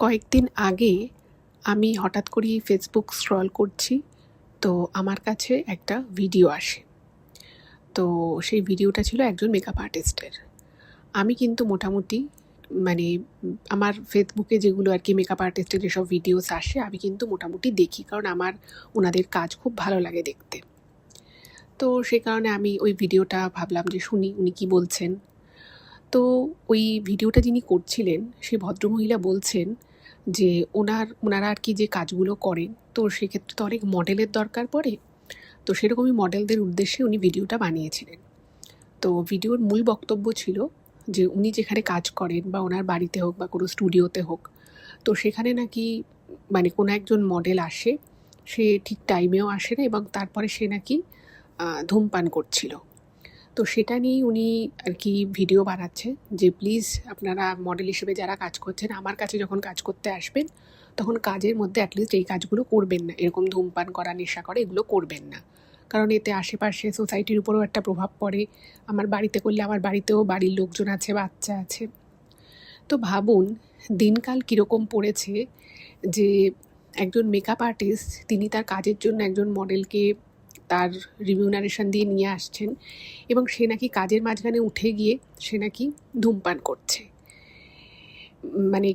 কয়েকদিন আগে আমি হঠাৎ করেই ফেসবুক স্ক্রল করছি, তো আমার কাছে একটা ভিডিও আসে। তো সেই ভিডিওটা ছিল একজন মেকআপ আর্টিস্টের। আমি কিন্তু মোটামুটি মানে আমার ফেসবুকে যেগুলো আর কি মেকআপ আর্টিস্টের যেসব ভিডিওস আসে আমি কিন্তু মোটামুটি দেখি, কারণ আমার ওনাদের কাজ খুব ভালো লাগে দেখতে। তো সে কারণে আমি ওই ভিডিওটা ভাবলাম যে শুনি উনি কী বলছেন। তো ওই ভিডিওটা যিনি করছিলেন সেই ভদ্রমহিলা বলছেন যে ওনারা আর কি যে কাজগুলো করেন, তো সেক্ষেত্রে তো অনেক মডেলের দরকার পড়ে। তো সেরকমই মডেলদের উদ্দেশ্যে উনি ভিডিওটা বানিয়েছিলেন। তো ভিডিওর মূল বক্তব্য ছিল যে উনি যেখানে কাজ করেন বা ওনার বাড়িতে হোক বা কোনো স্টুডিওতে হোক, তো সেখানে নাকি কোনো একজন মডেল আসে, সে ঠিক টাইমেও আসে না এবং তারপরে সে নাকি ধূমপান করছিল। তো সেটা নিয়েই উনি আর কি ভিডিও বানাচ্ছে যে প্লিজ আপনারা মডেল হিসেবে যারা কাজ করছেন আমার কাছে যখন কাজ করতে আসবেন তখন কাজের মধ্যে অ্যাটলিস্ট এই কাজগুলো করবেন না, এরকম ধূমপান করা, নেশা করা এগুলো করবেন না, কারণ এতে আশেপাশে সোসাইটির উপরেও একটা প্রভাব পড়ে। আমার বাড়িতে করলে আমার বাড়িতেও বাড়ির লোকজন আছে, বাচ্চা আছে। তো ভাবুন দিনকাল কীরকম পড়েছে যে একজন মেকআপ আর্টিস্ট তিনি তার কাজের জন্য একজন মডেলকে তার রিমিউনারেশন দিয়ে নিয়ে আসছেন এবং সে নাকি কাজের মাঝখানে উঠে গিয়ে সে নাকি ধূমপান করছে।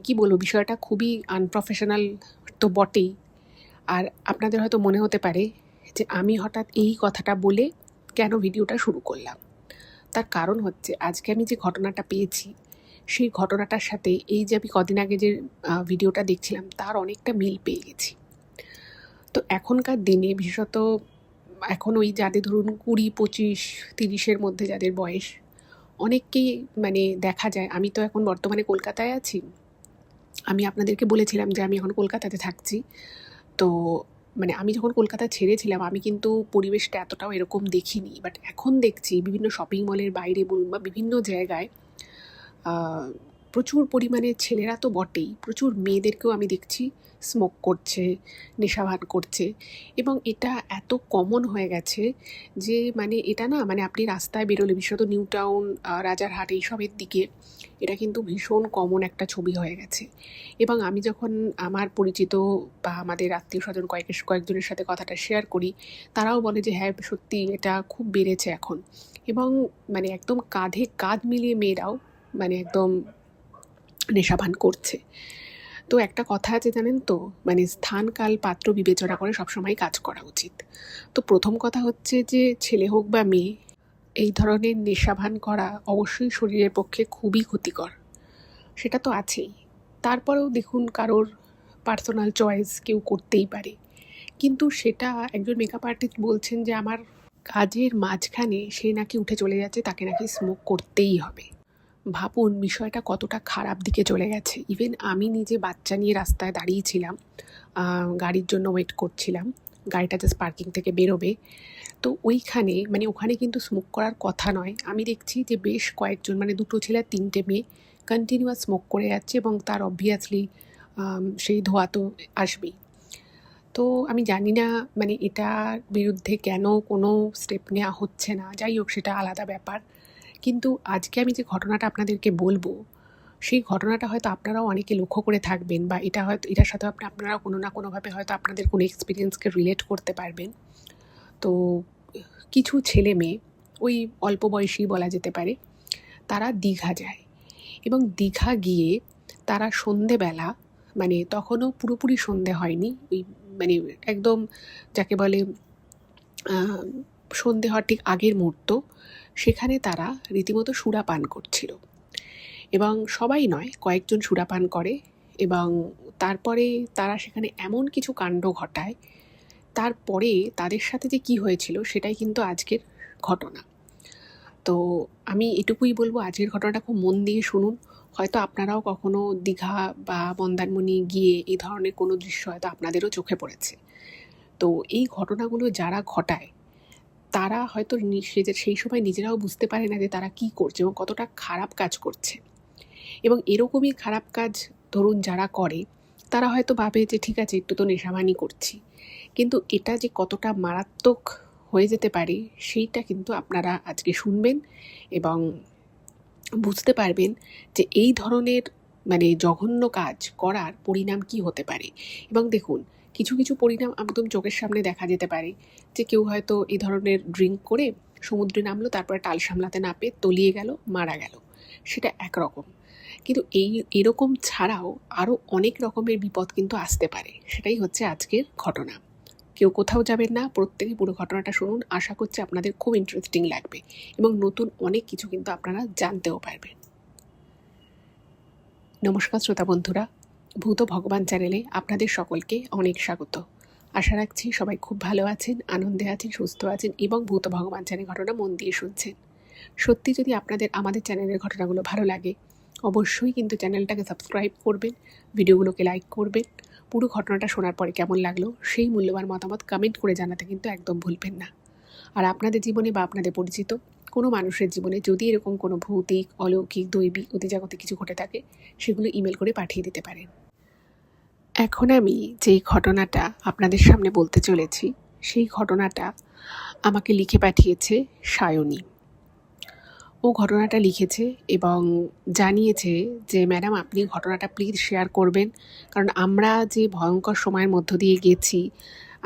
কি বলবো, বিষয়টা খুবই আনপ্রফেশনাল তো বটেই। আর আপনাদের হয়তো মনে হতে পারে যে আমি হঠাৎ এই কথাটা বলে কেন ভিডিওটা শুরু করলাম। তার কারণ হচ্ছে আজকে আমি যে ঘটনাটা পেয়েছি সেই ঘটনাটার সাথে এই যে আমি কদিন আগে যে ভিডিওটা দেখছিলাম তার অনেকটা মিল পেয়ে গেছি। তো এখনকার দিনে বিশেষত এখন ওই যাদের ধরুন 20, 25, 30-এর মধ্যে যাদের বয়স, অনেককেই দেখা যায়। আমি তো এখন বর্তমানে কলকাতায় আছি। আমি আপনাদেরকে বলেছিলাম যে আমি এখন কলকাতাতে থাকছি। তো আমি যখন কলকাতা ছেড়েছিলাম আমি কিন্তু পরিবেশটা এতটাও এরকম দেখিনি, বাট এখন দেখছি বিভিন্ন শপিং মলের বাইরে বলুন বা বিভিন্ন জায়গায় প্রচুর পরিমাণে ছেলেরা তো বটেই, প্রচুর মেয়েদেরকেও আমি দেখছি স্মোক করছে, নেশাভান করছে। এবং এটা এত কমন হয়ে গেছে যে এটা না আপনি রাস্তায় বেরোলে, বিশেষত নিউ টাউন, রাজারহাট এইসবের দিকে এটা কিন্তু ভীষণ কমন একটা ছবি হয়ে গেছে। এবং আমি যখন আমার পরিচিত বা আমাদের আত্মীয় স্বজন কয়েকজনের সাথে কথাটা শেয়ার করি, তারাও বলে যে হ্যাঁ সত্যি এটা খুব বেড়েছে এখন। এবং একদম কাঁধে কাঁধ মিলিয়ে মেয়েরাও একদম নেশাভান করছে। তো একটা কথা আছে জানেন তো, স্থান কাল পাত্র বিবেচনা করে সবসময় কাজ করা উচিত। তো প্রথম কথা হচ্ছে যে ছেলে হোক বা মেয়ে, এই ধরনের নেশাভান করা অবশ্যই শরীরের পক্ষে খুবই ক্ষতিকর, সেটা তো আছেই। তারপরেও দেখুন কারোর পার্সোনাল চয়েস, কেউ করতেই পারে, কিন্তু সেটা একজন মেকআপ আর্টিস্ট বলছেন যে আমার কাজের মাঝখানে সে নাকি উঠে চলে যাচ্ছে, তাকে নাকি স্মোক করতেই হবে। ভাবুন বিষয়টা কতটা খারাপ দিকে চলে গেছে। ইভেন আমি নিজে বাচ্চা নিয়ে রাস্তায় দাঁড়িয়েছিলাম, গাড়ির জন্য ওয়েট করছিলাম, গাড়িটা জাস্ট পার্কিং থেকে বেরোবে। তো ওইখানে ওখানে কিন্তু স্মোক করার কথা নয়, আমি দেখছি যে বেশ কয়েকজন 2 ছেলে 3টে মেয়ে কন্টিনিউয়াস স্মোক করে যাচ্ছে এবং তার অবভিয়াসলি সেই ধোঁয়া তো আসবেই। তো আমি জানি না এটার বিরুদ্ধে কেন কোনো স্টেপ নেওয়া হচ্ছে না, যাই হোক সেটা আলাদা ব্যাপার। কিন্তু আজকে আমি যে ঘটনাটা আপনাদেরকে বলবো, সেই ঘটনাটা হয়তো আপনারাও অনেকে লক্ষ্য করে থাকবেন বা এটার সাথে আপনারাও কোনো না কোনোভাবে হয়তো আপনাদের কোনো এক্সপিরিয়েন্সকে রিলেট করতে পারবেন। তো কিছু ছেলে মেয়ে, ওই অল্প বয়সী বলা যেতে পারে, তারা দীঘা যায় এবং দীঘা গিয়ে তারা সন্ধেবেলা, তখনও পুরোপুরি সন্ধে হয়নি, ওই একদম যাকে বলে সন্ধে হওয়ার ঠিক আগের মুহূর্ত, সেখানে তারা রীতিমতো সুরাপান করছিল। এবং সবাই নয়, কয়েকজন সুরাপান করে এবং তারপরে তারা সেখানে এমন কিছু কাণ্ড ঘটায়, তারপরে তাদের সাথে যে কী হয়েছিল সেটাই কিন্তু আজকের ঘটনা। তো আমি এটুকুই বলবো, আজকের ঘটনাটা খুব মন দিয়ে শুনুন। হয়তো আপনারাও কখনো দীঘা বা মন্দারমণি গিয়ে এই ধরনের কোনো দৃশ্য হয়তো আপনাদেরও চোখে পড়েছে। তো এই ঘটনাগুলো যারা ঘটায় তারা হয়তো সেই সময় নিজেরাও বুঝতে পারে না যে তারা কী করছে এবং কতটা খারাপ কাজ করছে। এবং এরকমই খারাপ কাজ ধরুন যারা করে, তারা হয়তো ভাবে যে ঠিক আছে একটু তো নেশাভানই করছি, কিন্তু এটা যে কতটা মারাত্মক হয়ে যেতে পারে সেইটা কিন্তু আপনারা আজকে শুনবেন এবং বুঝতে পারবেন যে এই ধরনের মানে জঘন্য কাজ করার পরিণাম কি হতে পারে। এবং দেখুন, কিছু কিছু পরিণাম একদম চোখের সামনে দেখা যেতে পারে, যে কেউ হয়তো এই ধরনের ড্রিঙ্ক করে সমুদ্রে নামলো, তারপরে টাল সামলাতে না পেয়ে তলিয়ে গেল, মারা গেল, সেটা একরকম। কিন্তু এরকম ছাড়াও আরও অনেক রকমের বিপদ কিন্তু আসতে পারে। সেটাই হচ্ছে আজকের ঘটনা। কেউ কোথাও যাবেন না, প্রত্যেকে পুরো ঘটনাটা শুনুন। আশা করছি আপনাদের খুব ইন্টারেস্টিং লাগবে এবং নতুন অনেক কিছু কিন্তু আপনারা জানতেও পারবেন। নমস্কার শ্রোতা বন্ধুরা, ভূত ভগবান চ্যানেলে আপনাদের সকলকে অনেক স্বাগত। আশা রাখছি সবাই খুব ভালো আছেন, আনন্দে আছেন, সুস্থ আছেন এবং ভূত ভগবান চ্যানেল ঘটনা মন দিয়ে শুনছেন। সত্যি যদি আপনাদের আমাদের চ্যানেলের ঘটনাগুলো ভালো লাগে, অবশ্যই কিন্তু চ্যানেলটাকে সাবস্ক্রাইব করবেন, ভিডিওগুলোকে লাইক করবেন। পুরো ঘটনাটা শোনার পরে কেমন লাগলো সেই মূল্যবান মতামত কমেন্ট করে জানাতে কিন্তু একদম ভুলবেন না। আর আপনাদের জীবনে বা আপনাদের পরিচিত কোনো মানুষের জীবনে যদি এরকম কোনো ভৌতিক, অলৌকিক, দৈবিক, অতিজাগতিক কিছু ঘটে থাকে, সেগুলো ইমেল করে পাঠিয়ে দিতে পারেন। এখন আমি যেই ঘটনাটা আপনাদের সামনে বলতে চলেছি, সেই ঘটনাটা আমাকে লিখে পাঠিয়েছে সায়নী। ও ঘটনাটা লিখেছে এবং জানিয়েছে যে ম্যাডাম, আপনি ঘটনাটা প্লিজ শেয়ার করবেন, কারণ আমরা যে ভয়ঙ্কর সময়ের মধ্য দিয়ে গেছি,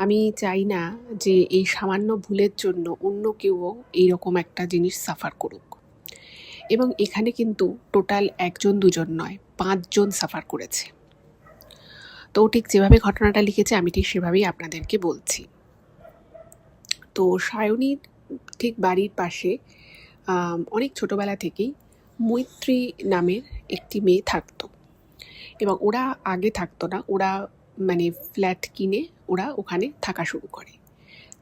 আমি চাই না যে এই সামান্য ভুলের জন্য অন্য কেউও এইরকম একটা জিনিস সাফার করুক। এবং এখানে কিন্তু টোটাল 1 জন 2 জন নয়, 5 জন সাফার করেছে। তো ঠিক যেভাবে ঘটনাটা লিখেছে আমি ঠিক সেভাবেই আপনাদেরকে বলছি। তো সায়নীর ঠিক বাড়ির পাশে অনেক ছোটোবেলা থেকেই মৈত্রী নামের একটি মেয়ে থাকতো। এবং ওরা আগে থাকতো না, ওরা মানে ফ্ল্যাট কিনে ওরা ওখানে থাকা শুরু করে।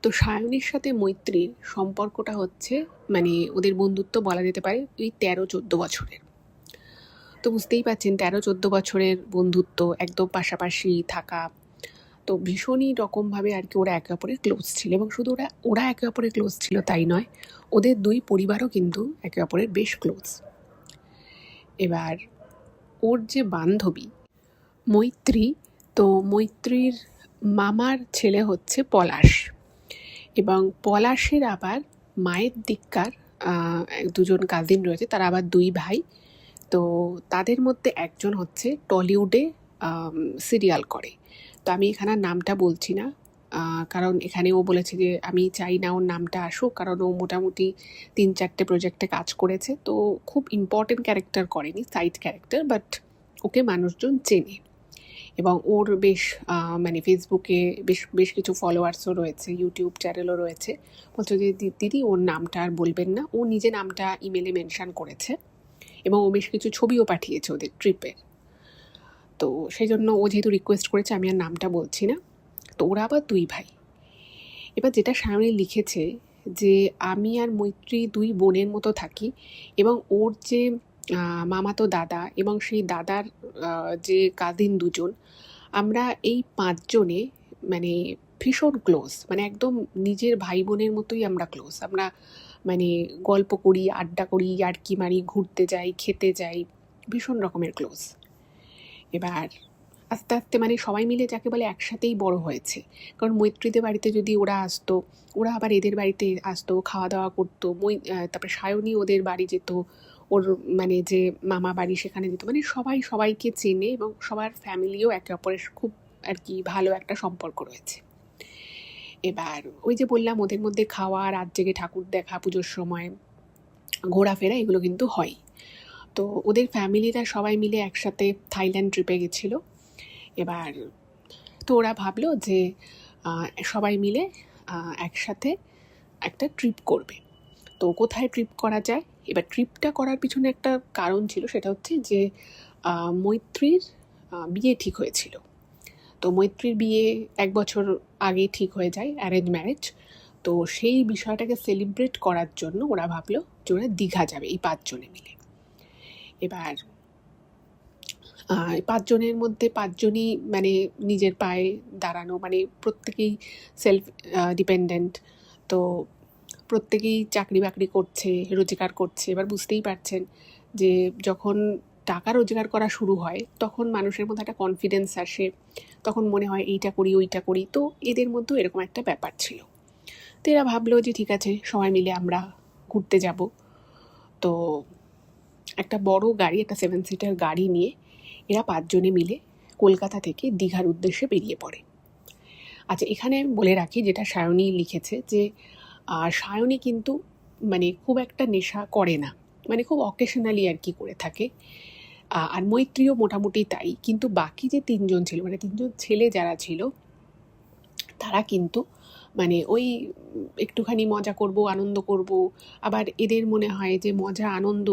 তো সায়নীর সাথে মৈত্রীর সম্পর্কটা হচ্ছে, মানে ওদের বন্ধুত্ব বলা যেতে পারে ওই 13-14 বছরের। তো বুঝতেই পারছেন, 13-14 বছরের বন্ধুত্ব, একদম পাশাপাশি থাকা, তো ভীষণই রকমভাবে আর কি ওরা একে অপরের ক্লোজ ছিল। এবং শুধু ওরা একে অপরের ক্লোজ ছিল তাই নয়, ওদের 2 পরিবারও কিন্তু একে অপরের বেশ ক্লোজ। এবার ওর যে বান্ধবী মৈত্রী, তো মৈত্রীর মামার ছেলে হচ্ছে পলাশ, এবং পলাশের আবার মায়ের দিককার 2 জন কাজিন রয়েছে, তারা আবার 2 ভাই। তো তাদের মধ্যে একজন হচ্ছে টলিউডে সিরিয়াল করে। তো আমি এখানে নামটা বলছি না, কারণ এখানে ও বলেছে যে আমি চাই না ওর নামটা আসুক, কারণ ও মোটামুটি 3-4টে প্রজেক্টে কাজ করেছে। তো খুব ইম্পর্টেন্ট ক্যারেক্টার করেনি, সাইড ক্যারেক্টার, বাট ওকে মানুষজন চেনে। এবং ওর বেশ মানে ফেসবুকে বেশ কিছু ফলোয়ার্সও রয়েছে, ইউটিউব চ্যানেলও রয়েছে। বলছে যে দিদি ওর নামটা আর বলবেন না, ও নিজে নামটা ইমেলে মেনশান করেছে এবং ও বেশ কিছু ছবিও পাঠিয়েছে ওদের ট্রিপের। তো সেই জন্য ও যেহেতু রিকোয়েস্ট করেছে, আমি আর নামটা বলছি না। তো ওরা আবার 2 ভাই। এবার যেটা সায়নী লিখেছে, যে আমি আর মৈত্রী 2 বোনের মতো থাকি, এবং ওর যে মামাতো দাদা এবং সেই দাদার যে কাজিন 2 জন, আমরা এই 5 জনে মানে ভীষণ ক্লোজ, মানে একদম নিজের ভাই বোনের মতোই আমরা ক্লোজ। আমরা মানে গল্প করি, আড্ডা করি, ইয়ার্কি মারি, ঘুরতে যাই, খেতে যাই, ভীষণ রকমের ক্লোজ। এবার আস্তে আস্তে মানে সবাই মিলে যাকে বলে একসাথেই বড় হয়েছে। কারণ মৈত্রীদের বাড়িতে যদি ওরা আসতো, ওরা আবার এদের বাড়িতে আসতো, খাওয়া দাওয়া করতো। তারপরে সায়নী ওদের বাড়ি যেত, ওর মানে যে মামা বাড়ি সেখানে যেত। মানে সবাই সবাইকে চেনে এবং সবার ফ্যামিলিও একে অপরের খুব আর কি ভালো একটা সম্পর্ক রয়েছে। এবার ওই যে বললাম, ওদের মধ্যে খাওয়া, রাত জেগে ঠাকুর দেখা, পুজোর সময় ঘোরাফেরা, এগুলো কিন্তু হয়। তো ওদের ফ্যামিলিরা সবাই মিলে একসাথে থাইল্যান্ড ট্রিপে গেছিলো। এবার তো ওরা ভাবলো যে সবাই মিলে একসাথে একটা ট্রিপ করবে। তো কোথায় ট্রিপ করা যায়? এবার ট্রিপটা করার পিছনে একটা কারণ ছিল, সেটা হচ্ছে যে মৈত্রীর বিয়ে ঠিক হয়েছিল। তো মৈত্রীর বিয়ে 1 বছর আগে ঠিক হয়ে যায়, অ্যারেঞ্জ ম্যারেজ। তো সেই বিষয়টাকে সেলিব্রেট করার জন্য ওরা ভাবলো যে ওরা দীঘা যাবে এই 5 জনে মিলে। এবার 5 জনের মধ্যে 5 জনই মানে নিজের পায়ে দাঁড়ানো, মানে প্রত্যেকেই সেলফ ডিপেন্ডেন্ট। তো প্রত্যেকেই চাকরি বাকরি করছে, রোজগার করছে। এবার বুঝতেই পারছেন যে যখন টাকা রোজগার করা শুরু হয়, তখন মানুষের মধ্যে একটা কনফিডেন্স আসে, তখন মনে হয় এইটা করি ওইটা করি। তো এদের মধ্যেও এরকম একটা ব্যাপার ছিল। তো এরা ভাবলো যে ঠিক আছে, সবাই মিলে আমরা ঘুরতে যাব। তো একটা বড় গাড়ি, একটা 7 সিটার গাড়ি নিয়ে এরা 5 জনে মিলে কলকাতা থেকে দীঘার উদ্দেশ্যে বেরিয়ে পড়ে। আচ্ছা, এখানে বলে রাখি, যেটা সায়নী লিখেছে, যে সায়নী কিন্তু মানে খুব একটা নেশা করে না, মানে খুব অকেশনালি আর কি করে থাকে। আর মৈত্রীও মোটামুটি তাই। কিন্তু বাকি যে 3 জন ছিল, মানে 3 জন ছেলে যারা ছিল, তারা কিন্তু মানে ওই একটুখানি মজা করব, আনন্দ করব। আবার এদের মনে হয় যে মজা আনন্দ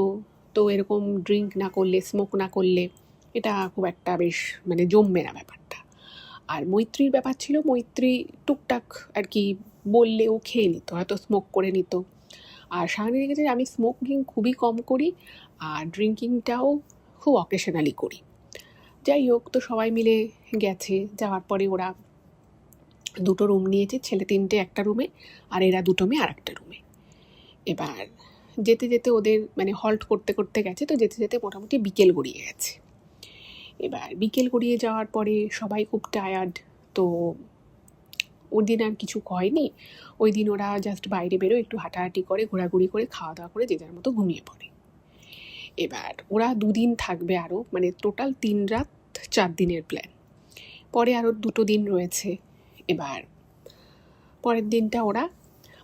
তো এরকম ড্রিঙ্ক না করলে, স্মোক না করলে এটা খুব একটা বেশ মানে জমবে না ব্যাপারটা। আর মৈত্রীর ব্যাপার ছিল, মৈত্রী টুকটাক আর কি বললে ও খেয়ে নিত, হয়তো স্মোক করে নিত। আর সায়নী দেখেছে আমি স্মোকিং খুবই কম করি, আর ড্রিঙ্কিংটাও খুব অকেশনালি করি। যাই হোক, তো সবাই মিলে গেছে। যাওয়ার পরে ওরা 2টো রুম নিয়েছে, ছেলে 3টে একটা রুমে, আর এরা 2 মেয়ে আর একটা রুমে। এবার যেতে যেতে ওদের মানে হল্ট করতে করতে গেছে, তো যেতে যেতে মোটামুটি বিকেল গড়িয়ে গেছে। এবার বিকেল গড়িয়ে যাওয়ার পরে সবাই খুব টায়ার্ড, তো ওই দিন আর কিছু হয়নি। ওই দিন ওরা জাস্ট বাইরে বেরো, একটু হাঁটাহাঁটি করে, ঘোরাঘুরি করে, খাওয়া দাওয়া করে যে যার মতো ঘুমিয়ে পড়ে। এবার ওরা 2 দিন থাকবে আরও, মানে টোটাল 3 রাত 4 দিনের প্ল্যান। পরে আরও 2টো দিন রয়েছে। এবার পরের দিনটা ওরা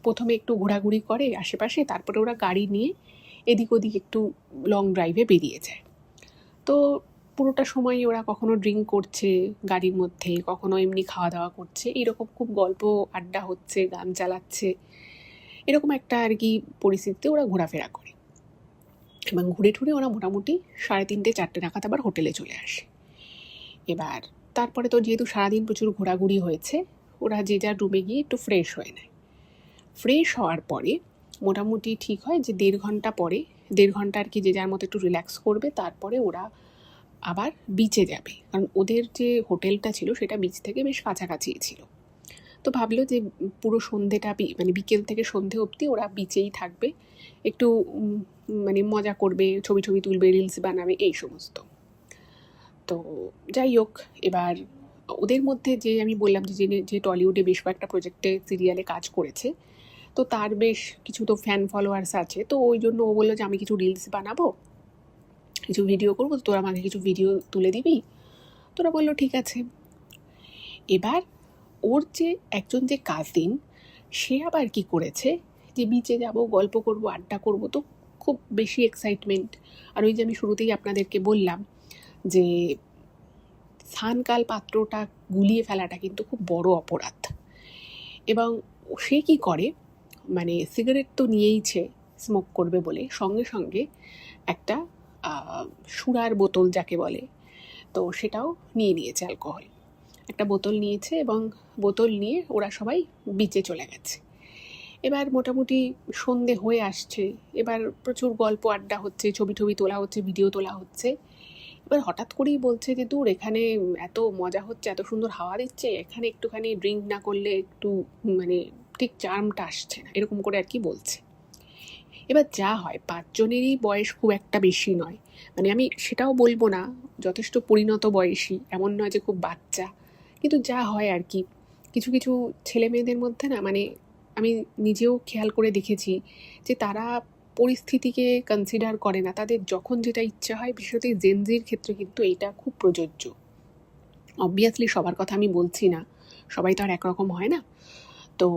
প্রথমে একটু ঘোরাঘুরি করে আশেপাশে, তারপরে ওরা গাড়ি নিয়ে এদিক ওদিক একটু লং ড্রাইভে বেরিয়ে যায়। তো পুরোটা সময় ওরা কখনো ড্রিঙ্ক করছে গাড়ির মধ্যে, কখনো এমনি খাওয়া দাওয়া করছে, এরকম খুব গল্প আড্ডা হচ্ছে, গান চালাচ্ছে, এরকম একটা আর কি পরিস্থিতিতে ওরা ঘোরাফেরা করে। এবং ঘুরে ঠুরে ওরা মোটামুটি 3:30 4টে নাগাদ আবার হোটেলে চলে আসে। এবার তারপরে তো যেহেতু সারাদিন প্রচুর ঘোরাঘুরি হয়েছে, ওরা যে যার রুমে গিয়ে একটু ফ্রেশ হয়ে নেয়। ফ্রেশ হওয়ার পরে মোটামুটি ঠিক হয় যে 1.5 ঘন্টা পরে, 1.5 ঘন্টা আর কি যে যার মতো একটু রিল্যাক্স করবে, তারপরে ওরা আবার বিচে যাবে। কারণ ওদের যে হোটেলটা ছিল সেটা বিচ থেকে বেশ কাছাকাছিই ছিল। তো ভাবলো যে পুরো সন্ধেটা মানে বিকেল থেকে সন্ধে অবধি ওরা বিচেই থাকবে, একটু মানে মজা করবে, ছবি ছবি তুলবে, রিলস বানাবে, এই সমস্ত। তো যাই হোক, এবার ওদের মধ্যে যে আমি বললাম যে টলিউডে বেশ কয়েকটা প্রজেক্টে, সিরিয়ালে কাজ করেছে, তো তার বেশ কিছু তো ফ্যান ফলোয়ার্স আছে। তো ওই জন্য ও বললো যে আমি কিছু রিলস বানাবো, কিছু ভিডিও করবো, তোরা আমাকে কিছু ভিডিও তুলে দিবি। তোরা বললো ঠিক আছে। এবার ওর যে একজন যে কাজিন, সে আবার কি করেছে, যে বিচে যাব, গল্প করব, আড্ডা করব, তো খুব বেশি এক্সাইটমেন্ট। আর ওই যে আমি শুরুতেই আপনাদেরকে বললাম যে স্থানকাল পাত্রটা গুলিয়ে ফেলাটা কিন্তু খুব বড় অপরাধ। এবং সে কি করে, মানে সিগারেট তো নিয়েইছে স্মোক করবে বলে, সঙ্গে সঙ্গে একটা সুরার বোতল যাকে বলে, তো সেটাও নিয়ে নিয়েছে, অ্যালকোহল একটা বোতল নিয়েছে, এবং বোতল নিয়ে ওরা সবাই বিচে চলে গেছে। এবার মোটামুটি সন্ধে হয়ে আসছে, এবার প্রচুর গল্প আড্ডা হচ্ছে, ছবি টবি তোলা হচ্ছে, ভিডিও তোলা হচ্ছে। এবার হঠাৎ করেই বলছে যে দূর, এখানে এত মজা হচ্ছে, এত সুন্দর হাওয়া দিচ্ছে, এখানে একটুখানি ড্রিঙ্ক না করলে একটু মানে ঠিক চার্মটা আসছে না, এরকম করে আর কি বলছে। এবার যা হয়, 5 জনেরই বয়স খুব একটা বেশি নয়, মানে আমি সেটাও বলবো না, যথেষ্ট পরিণত বয়সী, এমন নয় যে খুব বাচ্চা। কিন্তু যা হয় আর কি, কিছু কিছু ছেলে মেয়েদের মধ্যে না, মানে আমি নিজেও খেয়াল করে দেখেছি যে তারা পরিস্থিতিকে কনসিডার করে না, তাদের যখন যেটা ইচ্ছা হয়। বিশেষত জেনজির ক্ষেত্রে কিন্তু এইটা খুব প্রযোজ্য। অবভিয়াসলি সবার কথা আমি বলছি না, সবাই তো আর একরকম হয় না। তো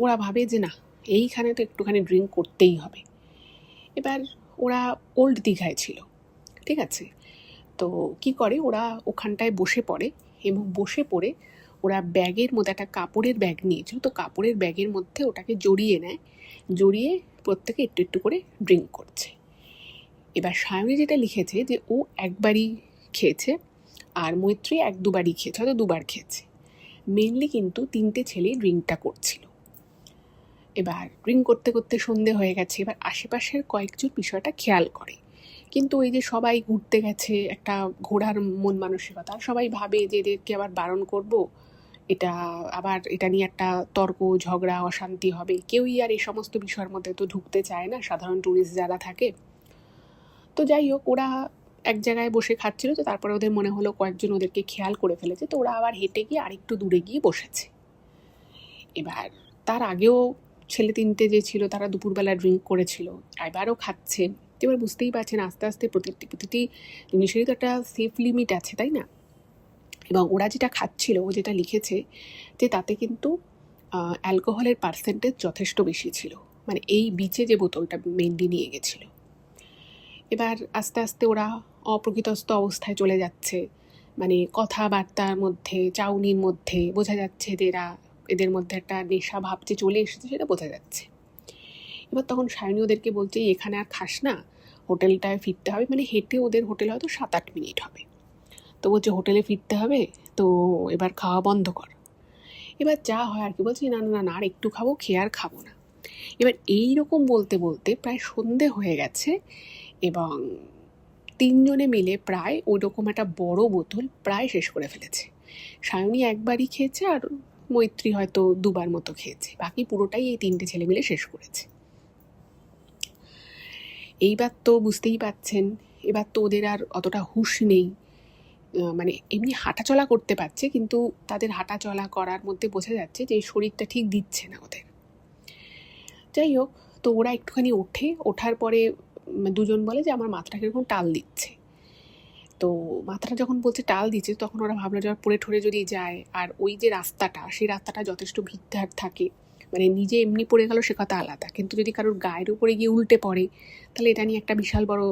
ওরা ভাবে যে না, এইখানে তো একটুখানি ড্রিঙ্ক করতেই হবে। এবার ওরা ওল্ড দীঘায় ছিল, ঠিক আছে। তো কি করে, ওরা ওখানটায় বসে পড়ে, এবং বসে পড়ে ওরা ব্যাগের মধ্যে, একটা কাপড়ের ব্যাগ নিয়েছিল, তো কাপড়ের ব্যাগের মধ্যে ওটাকে জড়িয়ে নেয়, জড়িয়ে প্রত্যেকে একটু একটু করে ড্রিঙ্ক করছে। এবার সায়নী যেটা লিখেছে যে ও একবারই খেয়েছে, আর মৈত্রী 1-2বারই খেয়েছে, হয়তো 2বার খেয়েছে। মেনলি কিন্তু 3টে ছেলে ড্রিঙ্কটা করছিল। এবার ড্রিঙ্ক করতে করতে সন্ধে হয়ে গেছে। এবার আশেপাশের কয়েকজন বিষয়টা খেয়াল করে, কিন্তু ওই যে সবাই ঘুরতে গেছে, একটা ঘোরার মন মানসিকতা, সবাই ভাবে যে এদেরকে আবার বারণ করব, এটা আবার এটা নিয়ে একটা তর্ক ঝগড়া অশান্তি হবে। কেউই আর এই সমস্ত বিষয়ের মধ্যে তো ঢুকতে চায় না, সাধারণ ট্যুরিস্ট যারা থাকে। তো যাই হোক, ওরা এক জায়গায় বসে খাচ্ছিল, তো তারপরে ওদের মনে হলো কয়েকজন ওদেরকে খেয়াল করে ফেলেছে, তো ওরা আবার হেঁটে গিয়ে আরেকটু দূরে গিয়ে বসেছে। এবার তার আগেও ছেলে 3টে যে ছিল তারা দুপুরবেলা ড্রিঙ্ক করেছিল, এবারও খাচ্ছে। এবার বুঝতেই পারছেন আস্তে আস্তে প্রতিটি জিনিসেরই তো একটা সেফ লিমিট আছে, তাই না? এবং ওরা যেটা খাচ্ছিল, ও যেটা লিখেছে যে তাতে কিন্তু অ্যালকোহলের পার্সেন্টেজ যথেষ্ট বেশি ছিল, মানে এই বিচে যে বোতলটা মেনলি নিয়ে গেছিলো। এবার আস্তে আস্তে ওরা অপ্রকৃতস্থ অবস্থায় চলে যাচ্ছে, মানে কথাবার্তার মধ্যে, চাউনির মধ্যে বোঝা যাচ্ছে যে এদের মধ্যে একটা নেশা ভাব যে চলে এসেছে সেটা বোঝা যাচ্ছে। এবার তখন সায়নী ওদেরকে বলছে এখানে আর খাস না, হোটেলটায় ফিরতে হবে, মানে হেঁটে ওদের হোটেল হয়তো 7-8 মিনিট হবে। তো বলছে হোটেলে ফিরতে হবে, তো এবার খাওয়া বন্ধ কর। এবার যা হয় আর কি, বলছি না না না আর একটু খাবো, খেয়ে আর খাবো না। এবার এইরকম বলতে বলতে প্রায় সন্ধে হয়ে গেছে এবং 3 জনে মিলে প্রায় ওইরকম একটা বড় বোতল প্রায় শেষ করে ফেলেছে। সায়নী একবারই খেয়েছে আর মৈত্রী হয়তো 2বার মতো খেয়েছে, বাকি পুরোটাই এই 3টে ছেলে মিলে শেষ করেছে। এইবার তো বুঝতেই পাচ্ছেন, এবার তো ওদের আর অতটা হুঁশ নেই, মানে এমনি হাঁটাচলা করতে পারছে কিন্তু তাদের হাঁটাচলা করার মধ্যে বোঝা যাচ্ছে যে শরীরটা ঠিক দিচ্ছে না ওদের। যাই হোক, তো ওরা একটুখানি ওঠার পরে দুজন বলে যে আমার মাথাটা কিরকম টাল দিচ্ছে। তো মাথাটা যখন বলছে টাল দিচ্ছে তখন ওরা ভাবলো যে পড়ে ঠরে যদি যায়, আর ওই যে রাস্তাটা, সেই রাস্তাটা যথেষ্ট ভিড় থাকে, মানে নিজে এমনি পড়ে গেল সে কথা আলাদা, কিন্তু যদি কারোর গায়ের উপরে গিয়ে উল্টে পড়ে তাহলে এটা নিয়ে একটা বিশাল বড়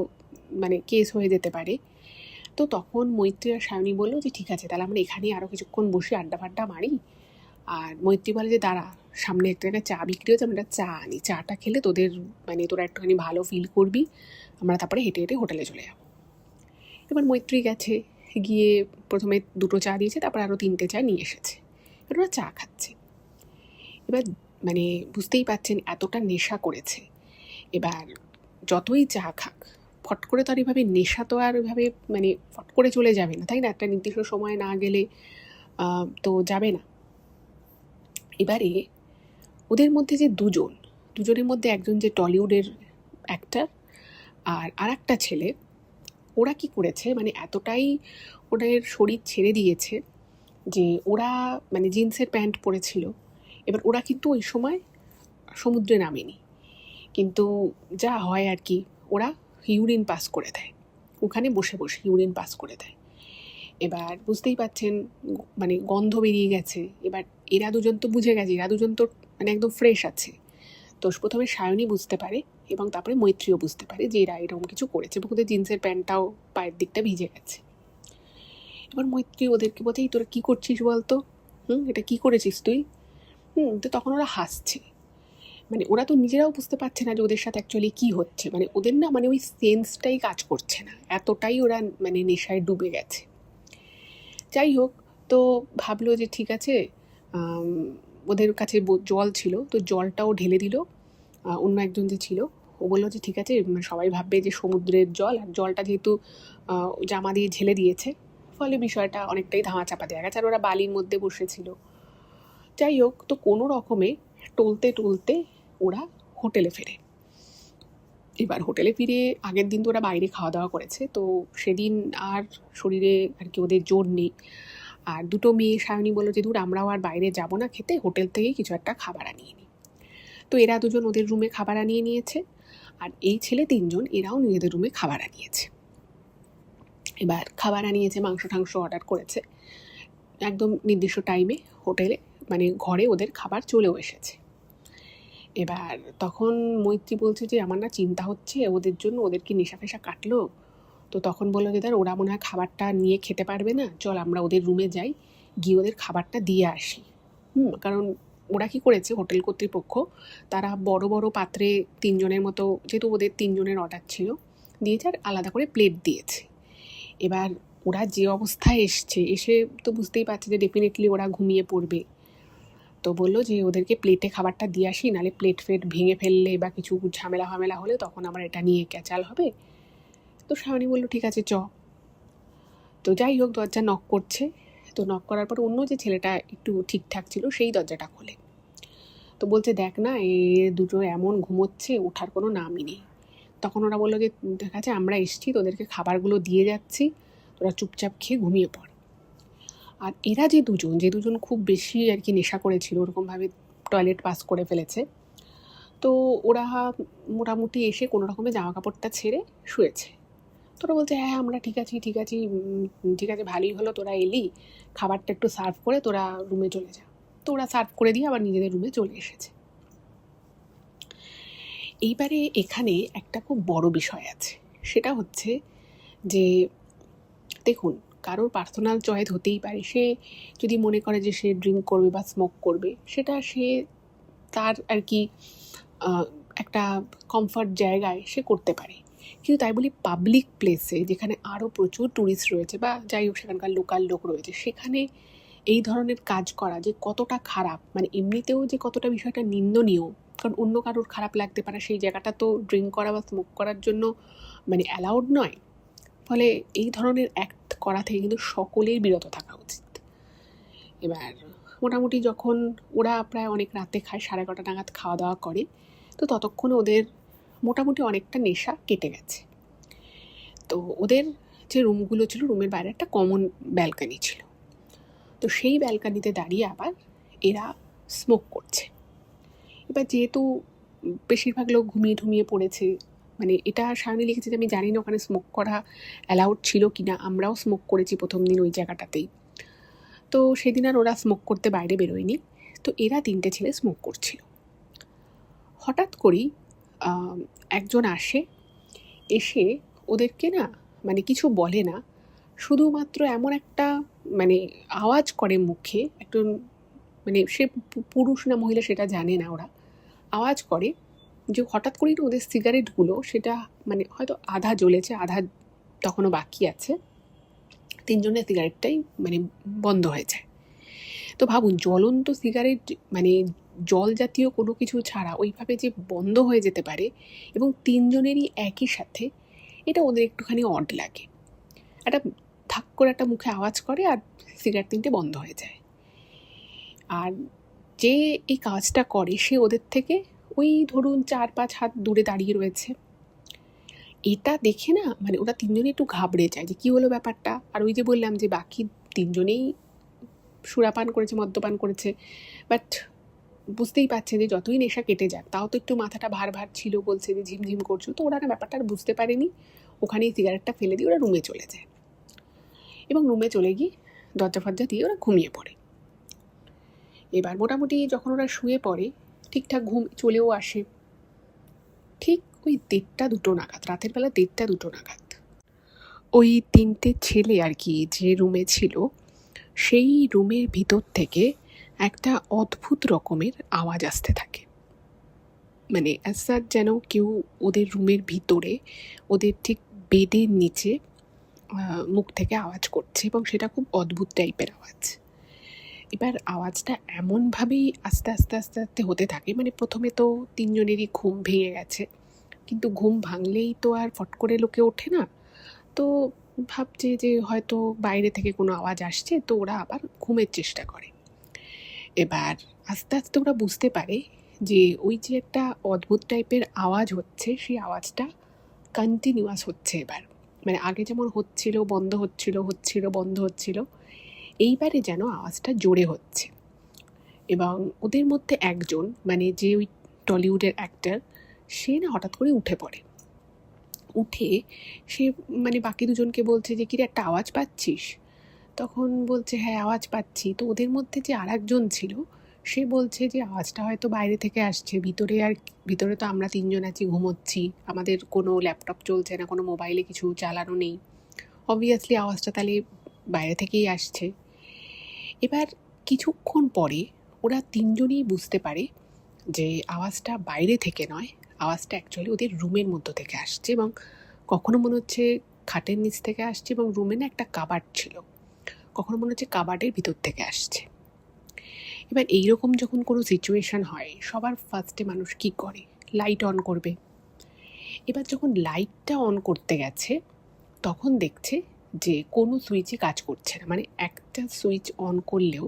মানে কেস হয়ে যেতে পারে। তো তখন মৈত্রী আর সায়নী বললো যে ঠিক আছে তাহলে আমরা এখানেই আরও কিছুক্ষণ বসে আড্ডা ফাড্ডা মারি। আর মৈত্রী বলে যে দাঁড়া, সামনে একটা জায়গায় চা বিক্রি হচ্ছে, আমরা চা আনি, চাটা খেলে তোদের মানে তোরা একটুখানি ভালো ফিল করবি, আমরা তারপরে হেঁটে হেঁটে হোটেলে চলে যাবো। এবার মৈত্রী গেছে, গিয়ে প্রথমে 2টো চা দিয়েছে, তারপর আরও 3টে চা নিয়ে এসেছে। এবার ওরা চা খাচ্ছে। এবার মানে বুঝতেই পারছেন এতটা নেশা করেছে, এবার যতই চা খাক ফট করে তো আর এভাবে নেশা তো আর ওইভাবে মানে ফট করে চলে যাবে না, তাই না? একটা নির্দিষ্ট সময় না গেলে তো যাবে না। এবারে ওদের মধ্যে যে দুজনের মধ্যে একজন যে টলিউডের অ্যাক্টর আর একটা ছেলে, ওরা কি করেছে মানে এতটাই ওদের শরীর ছেড়ে দিয়েছে যে ওরা মানে জিন্সের প্যান্ট পরেছিল। এবার ওরা কিন্তু ওই সময় সমুদ্রে নামেনি, কিন্তু যা হয় আর কি, ওরা ইউরিন পাস করে দেয়, ওখানে বসে বসে ইউরিন পাস করে দেয়। এবার বুঝতেই পাচ্ছেন মানে গন্ধ বেরিয়ে গেছে। এবার এরা দুজন তো বুঝে গেছে, এরা দুজন তো মানে একদম ফ্রেশ আছে। তো প্রথমে সায়নী বুঝতে পারে এবং তারপরে মৈত্রীও বুঝতে পারে যে এরা এরকম কিছু করেছে, এবং ওদের জিন্সের প্যান্টটাও পায়ের দিকটা ভিজে গেছে। এবার মৈত্রী ওদেরকে বলছে এই তোরা কী করছিস বলতো, এটা কী করেছিস তুই? তো তখন ওরা হাসছে, মানে ওরা তো নিজেরাও বুঝতে পারছে না যে ওদের সাথে অ্যাকচুয়ালি কী হচ্ছে, মানে ওদের না মানে ওই সেন্সটাই কাজ করছে না, এতটাই ওরা মানে নেশায় ডুবে গেছে। যাই হোক, তো ভাবলো যে ঠিক আছে, ওদের কাছে জল ছিল, তো জলটাও ঢেলে দিল। অন্য একজন যে ছিল ও বললো যে ঠিক আছে, সবাই ভাববে যে সমুদ্রের জল, আর জলটা যেহেতু জামা দিয়ে ঝেলে দিয়েছে, ফলে বিষয়টা অনেকটাই ধামাচাপা দেওয়া গেছে, আর ওরা বালির মধ্যে বসেছিল। যাই হোক, তো কোনো রকমে টলতে ওরা হোটেলে ফেরে। এবার হোটেলে ফিরে আগের দিন তো ওরা বাইরে খাওয়া দাওয়া করেছে, তো সেদিন আর শরীরে আর কি ওদের জোর নেই। আর 2টো মেয়ে, সায়নী বললো যে দূর আমরাও আর বাইরে যাব না খেতে, হোটেল থেকেই কিছু একটা খাবার আনিয়ে নিই। তো এরা দুজন ওদের রুমে খাবার আনিয়ে নিয়েছে, আর এই ছেলে 3 জন এরাও নিজেদের রুমে খাবার আনিয়েছে। এবার খাবার আনিয়েছে, মাংস টাংস অর্ডার করেছে, একদম নির্দিষ্ট টাইমে হোটেলে মানে ঘরে ওদের খাবার চলেও এসেছে। এবার তখন মৈত্রী বলছে যে আমার না চিন্তা হচ্ছে ওদের জন্য, ওদের কি নেশা ফেশা কাটলো। তো তখন বললো যে ওরা মনে হয় খাবারটা নিয়ে খেতে পারবে না, চল আমরা ওদের রুমে যাই, গিয়ে ওদের খাবারটা দিয়ে আসি। কারণ ওরা কী করেছে, হোটেল কর্তৃপক্ষ তারা বড় বড় পাত্রে 3 জনের মতো, যেহেতু ওদের 3 জনের অর্ডার ছিল, দিয়েছে, আর আলাদা করে প্লেট দিয়েছে। এবার ওরা যে অবস্থায় এসে তো বুঝতেই পারছে যে ডেফিনেটলি ওরা ঘুমিয়ে পড়বে। তো বললো যে ওদেরকে প্লেটে খাবারটা দিয়ে আসি, নাহলে প্লেট ফেট ভেঙে ফেললে বা কিছু ঝামেলা হলে তখন আমার এটা নিয়ে ক্যাচাল হবে। তো সায়নী বললো ঠিক আছে চ। তো যাই হোক, দরজা নক করছে, তো নক করার পর অন্য যে ছেলেটা একটু ঠিকঠাক ছিল সেই দরজাটা খোলে। তো বলছে দেখ না, দুটো এমন ঘুমোচ্ছে, ওঠার কোনো নামই নেই। তখন ওরা বললো যে ঠিক আছে আমরা এসছি, তোদেরকে খাবারগুলো দিয়ে যাচ্ছি, তোরা চুপচাপ খেয়ে ঘুমিয়ে পড়। আর এরা যে দুজন খুব বেশি আর কি নেশা করেছিল, ওরকমভাবে টয়লেট পাস করে ফেলেছে, তো ওরা মোটামুটি এসে কোনো রকমে জামা কাপড়টা ছেড়ে শুয়েছে। তো ওরা বলছে, হ্যাঁ আমরা ঠিক আছি, ঠিক আছি, ঠিক আছে, ভালোই হলো তোরা এলি, খাবারটা একটু সার্ভ করে তোরা রুমে চলে যা। তো ওরা সার্ভ করে দিয়ে আবার নিজেদের রুমে চলে এসেছে। এইবারে এখানে একটা খুব বড় বিষয় আছে, সেটা হচ্ছে যে দেখুন, কারোর পার্সোনাল চয়েস হতেই পারে, সে যদি মনে করে যে সে ড্রিঙ্ক করবে বা স্মোক করবে, সেটা সে তার আর কি একটা কমফর্ট জায়গায় সে করতে পারে। কিন্তু তাই বলি পাবলিক প্লেসে, যেখানে আরও প্রচুর ট্যুরিস্ট রয়েছে বা যাই হোক সেখানকার লোকাল লোক রয়েছে, সেখানে এই ধরনের কাজ করা যে কতটা খারাপ, মানে এমনিতেও যে কতটা বিষয়টা নিন্দনীয়, কারণ অন্য কারোর খারাপ লাগতে পারে, সেই জায়গাটা তো ড্রিঙ্ক করা বা স্মোক করার জন্য মানে অ্যালাউড নয়। ফলে এই ধরনের অ্যাক্ট করা থেকে কিন্তু সকলের বিরত থাকা উচিত। এবার মোটামুটি যখন ওরা প্রায় অনেক রাতে খায়, 11:30 নাগাদ খাওয়া দাওয়া করে, তো ততক্ষণে ওদের মোটামুটি অনেকটা নেশা কেটে গেছে। তো ওদের যে রুমগুলো ছিল, রুমের বাইরে একটা কমন ব্যালকানি ছিল। তো সেই ব্যালকানিতে দাঁড়িয়ে আবার এরা স্মোক করছে। এবার যেহেতু বেশিরভাগ লোক ঘুমিয়ে পড়েছে, মানে এটা সায়নী লিখেছে যে আমি জানি না ওখানে স্মোক করা অ্যালাউড ছিল কি না, আমরাও স্মোক করেছি প্রথম দিন ওই জায়গাটাতেই। তো সেদিন আর ওরা স্মোক করতে বাইরে বেরোয়নি। তো এরা 3টে ছেলে স্মোক করছিল। হঠাৎ করেই একজন আসে, এসে ওদেরকে না মানে কিছু বলে না, শুধুমাত্র এমন একটা মানে আওয়াজ করে মুখে, একজন মানে সে পুরুষ না মহিলা সেটা জানে না, ওরা আওয়াজ করে যে হঠাৎ করেই না ওদের সিগারেটগুলো, সেটা মানে হয়তো আধা জ্বলেছে, আধা তখনও বাকি আছে, 3জনের সিগারেটটাই মানে বন্ধ হয়ে যায়। তো ভাবুন, জ্বলন্ত সিগারেট মানে জল জাতীয় কোনো কিছু ছাড়া ওইভাবে যে বন্ধ হয়ে যেতে পারে, এবং 3জনেরই একই সাথে, এটা ওদের একটুখানি অড লাগে। একটা ধাক করে একটা মুখে আওয়াজ করে আর সিগারেট 3টে বন্ধ হয়ে যায়। আর যে এই কাজটা করে সে ওদের থেকে ওই ধরুন 4-5 হাত দূরে দাঁড়িয়ে রয়েছে। এটা দেখে না মানে ওরা 3জনই একটু ঘাবড়ে যায় যে কী হলো ব্যাপারটা। আর ওই যে বললাম যে বাকি 3জনেই সুরাপান করেছে, মদ্যপান করেছে, বাট বুঝতেই পারছে যে যতই নেশা কেটে যাক তাও তো একটু মাথাটা ভার ছিল, বলছে যে ঝিমঝিম করছো। তো ওরা না ব্যাপারটা আর বুঝতে পারেনি, ওখানেই সিগারেটটা ফেলে দিয়ে ওরা রুমে চলে যায়, এবং রুমে চলে গিয়ে দরজা ফরজা দিয়ে ওরা ঘুমিয়ে পড়ে। এবার মোটামুটি যখন ওরা শুয়ে পড়ে, ঠিকঠাক ঘুম চলেও আসে, ঠিক ওই 1:30-2 নাগাদ, রাতের বেলা 1:30-2 নাগাদ ওই 3টে ছেলে আর কি যে রুমে ছিল, সেই রুমের ভিতর থেকে একটা অদ্ভুত রকমের আওয়াজ আসতে থাকে। মানে অ্যাজ যেন কেউ ওদের রুমের ভিতরে, ওদের ঠিক বেডের নিচে মুখ থেকে আওয়াজ করছে, এবং সেটা খুব অদ্ভুত টাইপের আওয়াজ। এবার আওয়াজটা এমনভাবেই আস্তে আস্তে আস্তে আস্তে হতে থাকে, মানে প্রথমে তো 3জনেরই ঘুম ভেঙে গেছে, কিন্তু ঘুম ভাঙলেই তো আর ফট করে লোকে ওঠে না। তো ভাবছে যে হয়তো বাইরে থেকে কোনো আওয়াজ আসছে, তো ওরা আবার ঘুমের চেষ্টা করে। এবার আস্তে আস্তে ওরা বুঝতে পারে যে ওই যে একটা অদ্ভুত টাইপের আওয়াজ হচ্ছে, সেই আওয়াজটা কন্টিনিউয়াস হচ্ছে এবার। মানে আগে যেমন হচ্ছিল বন্ধ হচ্ছিল, হচ্ছিল বন্ধ হচ্ছিল, এইবারে যেন আওয়াজটা জোরে হচ্ছে। এবং ওদের মধ্যে একজন, মানে যে ওই টলিউডের অ্যাক্টর, সে না হঠাৎ করে উঠে পড়ে। উঠে সে মানে বাকি দুজনকে বলছে যে কিরে একটা আওয়াজ পাচ্ছিস? তখন বলছে হ্যাঁ আওয়াজ পাচ্ছি। তো ওদের মধ্যে যে আরেকজন ছিল, সে বলছে যে আওয়াজটা হয়তো বাইরে থেকে আসছে, ভিতরে তো আমরা 3জন আছি, ঘুমোচ্ছি, আমাদের কোনো ল্যাপটপ চলছে না, কোনো মোবাইলে কিছু চালানো নেই, অবভিয়াসলি আওয়াজটা তাহলে বাইরে থেকেই আসছে। এবার কিছুক্ষণ পরে ওরা 3জনই বুঝতে পারে যে আওয়াজটা বাইরে থেকে নয়, আওয়াজটা অ্যাকচুয়ালি ওদের রুমের মধ্য থেকে আসছে, এবং কখনো মনে হচ্ছে খাটের নিচ থেকে আসছে, এবং রুমে না একটা কাবার্ড ছিল, কখনো মনে হচ্ছে কাবার্ডের ভিতর থেকে আসছে। এবার এইরকম যখন কোনো সিচুয়েশান হয়, সবার ফার্স্টে মানুষ কী করে? লাইট অন করবে। এবার যখন লাইটটা অন করতে গেছে, তখন দেখছে যে কোনো সুইচই কাজ করছে না, মানে একটা সুইচ অন করলেও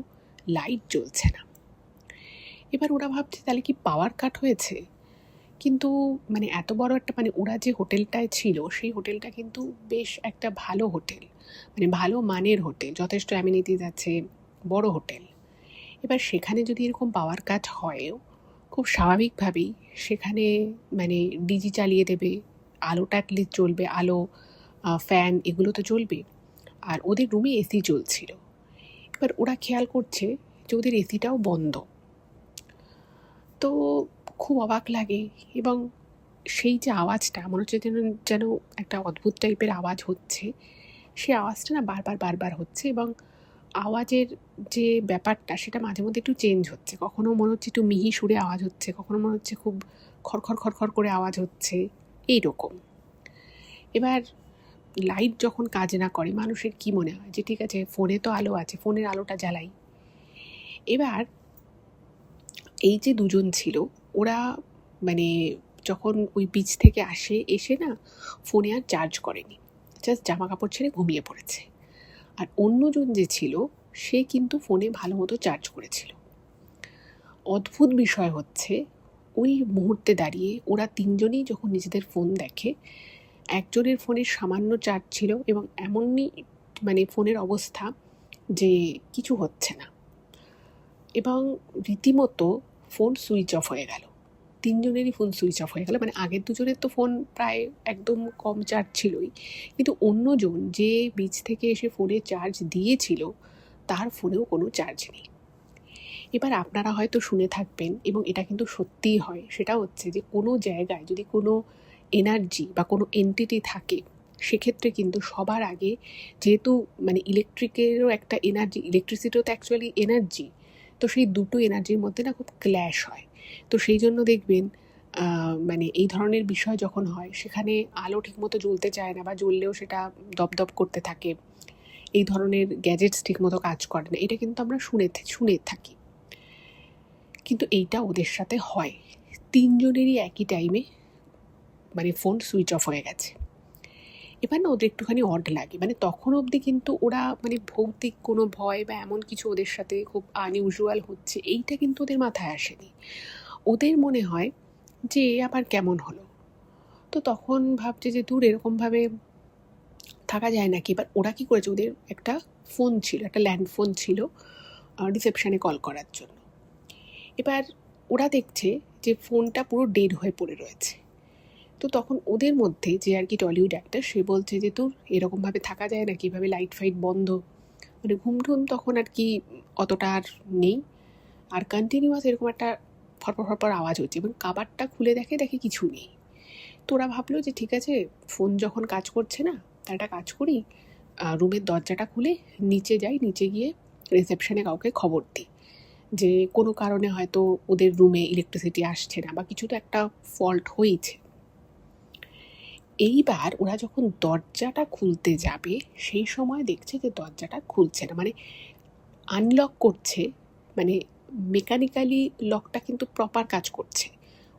লাইট জ্বলছে না। এবার ওরা ভাবছে তাহলে কি পাওয়ার কাট হয়েছে? কিন্তু মানে এত বড় একটা, মানে ওরা যে হোটেলটায় ছিল, সেই হোটেলটা কিন্তু বেশ একটা ভালো হোটেল, মানে ভালো মানের হোটেল, যথেষ্ট অ্যামিনিটিস আছে, বড় হোটেল। এবার সেখানে যদি এরকম পাওয়ার কাট হয়ও, খুব স্বাভাবিকভাবেই সেখানে মানে ডিজি চালিয়ে দেবে, আলোটা অ্যাটলিস্ট জ্বলবে, আলো, ফ্যান এগুলো তো জ্বলবে। আর ওদের রুমে এসি চলছিল। এবার ওরা খেয়াল করছে যে ওদের এসিটাও বন্ধ। তো খুব অবাক লাগে, এবং সেই যে আওয়াজটা মনে হচ্ছে যেন যেন একটা অদ্ভুত টাইপের আওয়াজ হচ্ছে, সেই আওয়াজটা না বারবার বারবার হচ্ছে, এবং আওয়াজের যে ব্যাপারটা সেটা মাঝে মধ্যে একটু চেঞ্জ হচ্ছে। কখনো মনে হচ্ছে একটু মিহি সুরে আওয়াজ হচ্ছে, কখনো মনে হচ্ছে খুব খড়খড় খড়খড় করে আওয়াজ হচ্ছে, এইরকম। এবার লাইট যখন কাজ না করে মানুষের কি মনে হয় যে ঠিক আছে ফোনে তো আলো আছে, ফোনের আলোটা জ্বালাই। এবার এই যে দুজন ছিল ওরা মানে যখন ওই বিচ থেকে এসে না ফোনে আর চার্জ করেনি, জাস্ট জামা কাপড় ছেড়ে ঘুমিয়ে পড়েছে। আর অন্যজন যে ছিল সে কিন্তু ফোনে ভালো মতো চার্জ করেছিল। অদ্ভুত বিষয় হচ্ছে ওই মুহূর্তে দাঁড়িয়ে ওরা তিনজনেই যখন নিজেদের ফোন দেখে, একজনের ফোনে সামান্য চার্জ ছিল এবং এমনই মানে ফোনের অবস্থা যে কিছু হচ্ছে না, এবং রীতিমতো ফোন সুইচ অফ হয়ে গেল। তিনজনেরই ফোন সুইচ অফ হয়ে গেল। মানে আগের দুজনের তো ফোন প্রায় একদম কম চার্জ ছিলই, কিন্তু অন্যজন যে বিচ থেকে এসে ফোনে চার্জ দিয়েছিল তার ফোনেও কোনো চার্জ নেই। এবার আপনারা হয়তো শুনে থাকবেন, এবং এটা কিন্তু সত্যিই হয়, সেটা হচ্ছে যে কোনো জায়গায় যদি কোনো এনার্জি বা কোনো এন্টিটি থাকে সেক্ষেত্রে কিন্তু সবার আগে, যেহেতু মানে ইলেকট্রিকেরও একটা এনার্জি, ইলেকট্রিসিটিও তো অ্যাকচুয়ালি এনার্জি, তো সেই দুটো এনার্জির মধ্যে না খুব ক্ল্যাশ হয়। তো সেই জন্য দেখবেন মানে এই ধরনের বিষয় যখন হয় সেখানে আলো ঠিকমতো জ্বলতে চায় না, বা জ্বললেও সেটা দপদপ করতে থাকে, এই ধরনের গ্যাজেটস ঠিকমতো কাজ করে না, এটা কিন্তু আমরা শুনে থাকি। কিন্তু এইটা ওদের সাথে হয়, তিনজনেরই একই টাইমে মানে ফোন সুইচ অফ হয়ে গেছে। এবার না ওদের একটুখানি অড লাগে, মানে তখন অবধি কিন্তু ওরা মানে ভৌতিক কোনো ভয় বা এমন কিছু ওদের সাথে খুব আনইউজুয়াল হচ্ছে এইটা কিন্তু ওদের মাথায় আসেনি। ওদের মনে হয় যে আবার কেমন হলো। তো তখন ভাবছে যে দূর এরকমভাবে থাকা যায় নাকি। এবার ওরা কী করেছে, ওদের একটা ফোন ছিল, একটা ল্যান্ড ফোন ছিল রিসেপশানে কল করার জন্য। এবার ওরা দেখছে যে ফোনটা পুরো ডেড হয়ে পড়ে রয়েছে। তো তখন ওদের মধ্যে যে আর কি টলিউড অ্যাক্টর, সে বলছে যে তোর এরকমভাবে থাকা যায় না, কীভাবে লাইট ফাইট বন্ধ, মানে ঘুম টুম তখন আর কি অতটা আর নেই, আর কন্টিনিউয়াস এরকম একটা ফরফর ফরফর আওয়াজ হচ্ছে, এবং কাবারটা খুলে দেখে কিছু নেই। তো ওরা ভাবলো যে ঠিক আছে ফোন যখন কাজ করছে না, তার একটা কাজ করি, রুমের দরজাটা খুলে নিচে যাই, নিচে গিয়ে রিসেপশনে কাউকে খবর দিই যে কোনো কারণে হয়তো ওদের রুমে ইলেকট্রিসিটি আসছে না, বা কিছু তো একটা ফল্ট হয়েছে। এইবার ওরা যখন দরজাটা খুলতে যাবে সেই সময় দেখছে যে দরজাটা খুলছে না, মানে আনলক করছে, মানে মেকানিক্যালি লকটা কিন্তু প্রপার কাজ করছে,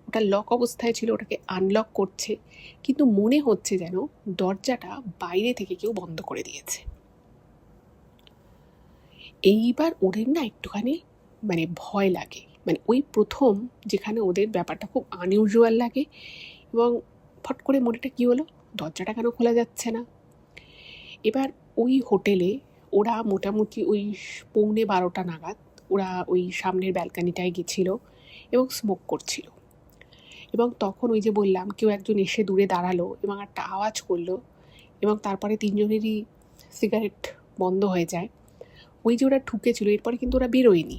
ওটা লক অবস্থায় ছিল, ওটাকে আনলক করছে, কিন্তু মনে হচ্ছে যেন দরজাটা বাইরে থেকে কেউ বন্ধ করে দিয়েছে। এইবার ওদের না একটুখানি মানে ভয় লাগে, মানে ওই প্রথম যেখানে ওদের ব্যাপারটা খুব আনইউজুয়াল লাগে, এবং ফট করে মনেটা কী হলো, দরজাটা কেন খোলা যাচ্ছে না। এবার ওই হোটেলে ওরা মোটামুটি ওই 11:45 নাগাদ ওরা ওই সামনের ব্যালকানিটায় গেছিলো এবং স্মোক করছিল, এবং তখন ওই যে বললাম কেউ একজন এসে দূরে দাঁড়ালো এবং একটা আওয়াজ করলো, এবং তারপরে তিনজনেরই সিগারেট বন্ধ হয়ে যায়। ওই যে ওরা ঢুকেছিল, এরপরে কিন্তু ওরা বেরোয়নি,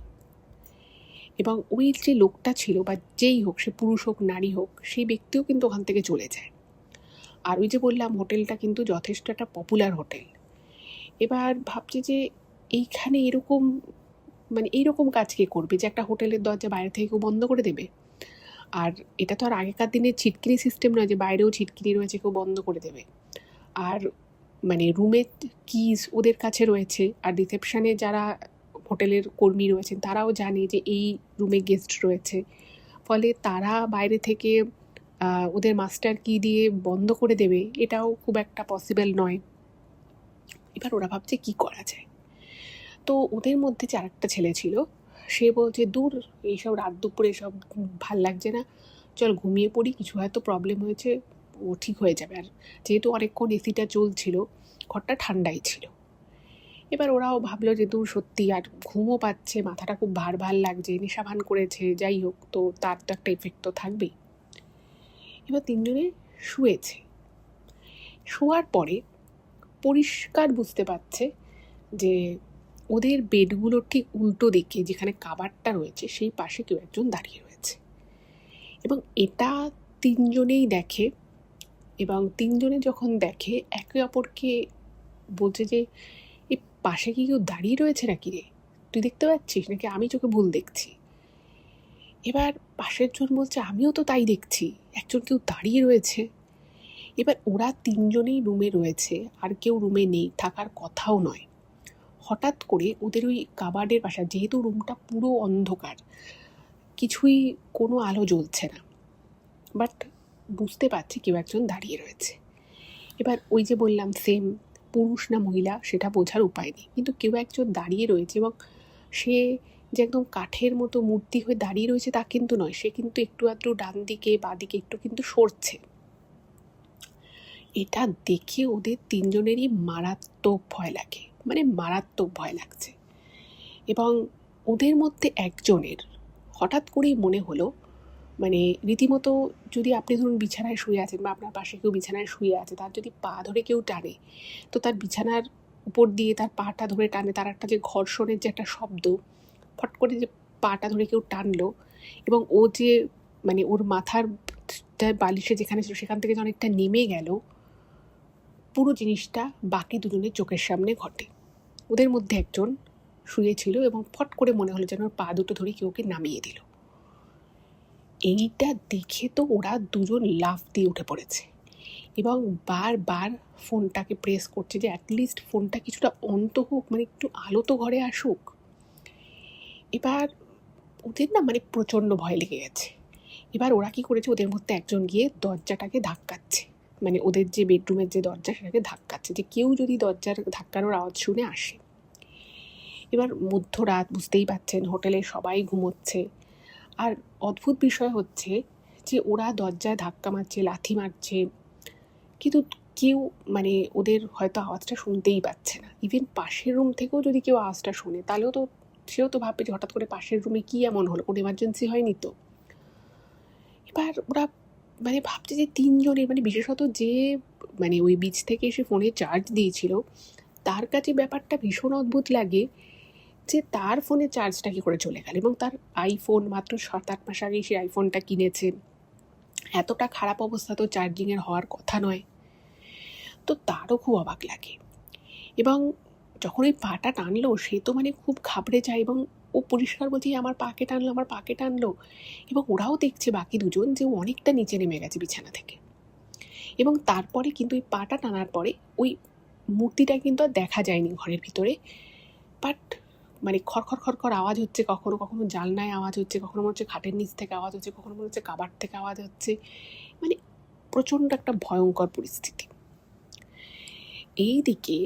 এবং ওই যে লোকটা ছিল বা যেই হোক, সে পুরুষ হোক নারী হোক, সেই ব্যক্তিও কিন্তু ওখান থেকে চলে যায়। আর ওই যে বললাম হোটেলটা কিন্তু যথেষ্ট একটা পপুলার হোটেল। এবার ভাবছে যে এইখানে এরকম মানে এইরকম কাজ কে করবে যে একটা হোটেলের দরজা বাইরে থেকে কেউ বন্ধ করে দেবে। আর এটা তো আর আগেকার দিনের ছিটকিনি সিস্টেম নয় যে বাইরেও ছিটকিনি রয়েছে কেউ বন্ধ করে দেবে। আর মানে রুমের কিজ ওদের কাছে রয়েছে, আর রিসেপশানে যারা হোটেলের কর্মী রয়েছেন তারাও জানে যে এই রুমে গেস্ট রয়েছে, ফলে তারা বাইরে থেকে ওদের মাস্টার কি দিয়ে বন্ধ করে দেবে এটাও খুব একটা পসিবল নয়। এবার ওরা ভাবছে কী করা যায়। তো ওদের মধ্যে যে আরেকটা ছেলে ছিল, সে বলছে দূর এইসব রাত দুপুরে এসব ভাল লাগছে না, চল ঘুমিয়ে পড়ি, কিছু হয়তো প্রবলেম হয়েছে, ও ঠিক হয়ে যাবে। আর যেহেতু অনেকক্ষণ এসিটা চলছিল, ঘরটা ঠান্ডাই ছিল। এবার ওরাও ভাবলো যে দূর সত্যি, আর ঘুমও পাচ্ছে, মাথাটা খুব ভার ভার লাগছে, নেশা ভান করেছে, যাই হোক, তো তার তো একটা এফেক্ট তো থাকবেই। এবার তিনজনে শুয়েছে। শোয়ার পরে পরিষ্কার বুঝতে পারছে যে ওদের বেডগুলোর ঠিক উল্টো দিকে যেখানে কাবারটা রয়েছে সেই পাশে কেউ একজন দাঁড়িয়ে রয়েছে, এবং এটা তিনজনেই দেখে। এবং তিনজনে যখন দেখে একে অপরকে বলছে যে এই পাশে কি কেউ দাঁড়িয়ে রয়েছে নাকি রে, তুই দেখতে পাচ্ছিস নাকি আমি চোখে ভুল দেখছি? এবার পাশের জন বলছে আমিও তো তাই দেখছি, একজন কেউ দাঁড়িয়ে রয়েছে। এবার ওরা তিনজনেই রুমে রয়েছে, আর কেউ রুমে নেই, থাকার কথাও নয়। হঠাৎ করে ওদের ওই কাবার্ডের পাশে, যেহেতু রুমটা পুরো অন্ধকার, কিছুই কোনো আলো জ্বলছে না, বাট বুঝতে পারছি কেউ একজন দাঁড়িয়ে রয়েছে। এবার ওই যে বললাম সেম, পুরুষ না মহিলা সেটা বোঝার উপায় নেই, কিন্তু কেউ একজন দাঁড়িয়ে রয়েছে, এবং সে যে একদম কাঠের মতো মূর্তি হয়ে দাঁড়িয়ে রয়েছে তা কিন্তু নয়, সে কিন্তু একটু আধটু ডান দিকে বা দিকে একটু কিন্তু সরছে। এটা দেখে ওদের তিনজনেরই মারাত্মক ভয় লাগে, মানে মারাত্মক ভয় লাগছে। এবং ওদের মধ্যে একজনের হঠাৎ করেই মনে হলো, মানে রীতিমতো, যদি আপনি ধরুন বিছানায় শুয়ে আছেন বা আপনার পাশে কেউ বিছানায় শুয়ে আছে, তার যদি পা ধরে কেউ টানে, তো তার বিছানার উপর দিয়ে তার পাটা ধরে টানে, তার একটা যে ঘর্ষণের যে একটা শব্দ, ফট করে যে পাটা ধরে কেউ টানলো, এবং ও যে মানে ওর মাথার বালিশে যেখানে ছিল সেখান থেকে যে অনেকটা নেমে গেল, পুরো জিনিসটা বাকি দুজনের চোখের সামনে ঘটে। ওদের মধ্যে একজন শুয়েছিল এবং ফট করে মনে হলো যেন ওর পা দুটো ধরে কেউ ওকে নামিয়ে দিল। এইটা দেখে তো ওরা দুজন লাফ দিয়ে উঠে পড়েছে এবং বারবার ফোনটাকে প্রেস করছে যে অ্যাটলিস্ট ফোনটা কিছুটা অন তো হোক, মানে একটু আলো তো ঘরে আসুক। এবার ওদের না মানে প্রচণ্ড ভয় লেগে গেছে। এবার ওরা কি করেছে, ওদের মধ্যে একজন গিয়ে দরজাটাকে ধাক্কাচ্ছে, মানে ওদের যে বেডরুমের যে দরজা সেটাকে ধাক্কাচ্ছে, যে কেউ যদি দরজার ধাক্কানোর আওয়াজ শুনে আসে। এবার মধ্যরাত, বুঝতেই পারছেন, হোটেলে সবাই ঘুমোচ্ছে। আর অদ্ভুত বিষয় হচ্ছে যে ওরা দরজায় ধাক্কা মারছে, লাথি মারছে, কিন্তু কেউ মানে ওদের হয়তো আওয়াজটা শুনতেই পাচ্ছে না। ইভেন পাশের রুম থেকেও যদি কেউ আওয়াজটা শোনে তাহলেও তো সেও তো ভাববে যে হঠাৎ করে পাশের রুমে কী এমন হলো, কোনো এমার্জেন্সি হয়নি তো। এবার ওরা মানে ভাবছে যে তিনজনের, মানে বিশেষত যে মানে ওই বিচ থেকে এসে ফোনে চার্জ দিয়েছিল তার কাছে ব্যাপারটা ভীষণ অদ্ভুত লাগে যে তার ফোনে চার্জটা কী করে চলে গেল, এবং তার আইফোন মাত্র 7-8 মাস আগে সে আইফোনটা কিনেছে, এতটা খারাপ অবস্থা তো চার্জিংয়ের হওয়ার কথা নয়। তো তারও খুব অবাক লাগে। এবং যখন ওই পাটা টানলো সে তো মানে খুব ঘাবড়ে যায়, এবং ও পরিষ্কার বলছে আমার পাকে টানলো, আমার পাকে টানলো। এবং ওরাও দেখছে বাকি দুজন যে ও অনেকটা নিচে নেমে গেছে বিছানা থেকে। এবং তারপরে কিন্তু ওই পাটা টানার পরে ওই মূর্তিটা কিন্তু আর দেখা যায়নি ঘরের ভিতরে, বাট মানে খড়খড় খড়খড় আওয়াজ হচ্ছে, কখনো কখনো জানলায় আওয়াজ হচ্ছে, কখনো মনে হচ্ছে খাটের নিচ থেকে আওয়াজ হচ্ছে, কখনো মনে হচ্ছে কাবাট থেকে আওয়াজ হচ্ছে, মানে প্রচণ্ড একটা ভয়ঙ্কর পরিস্থিতি। এই দিকে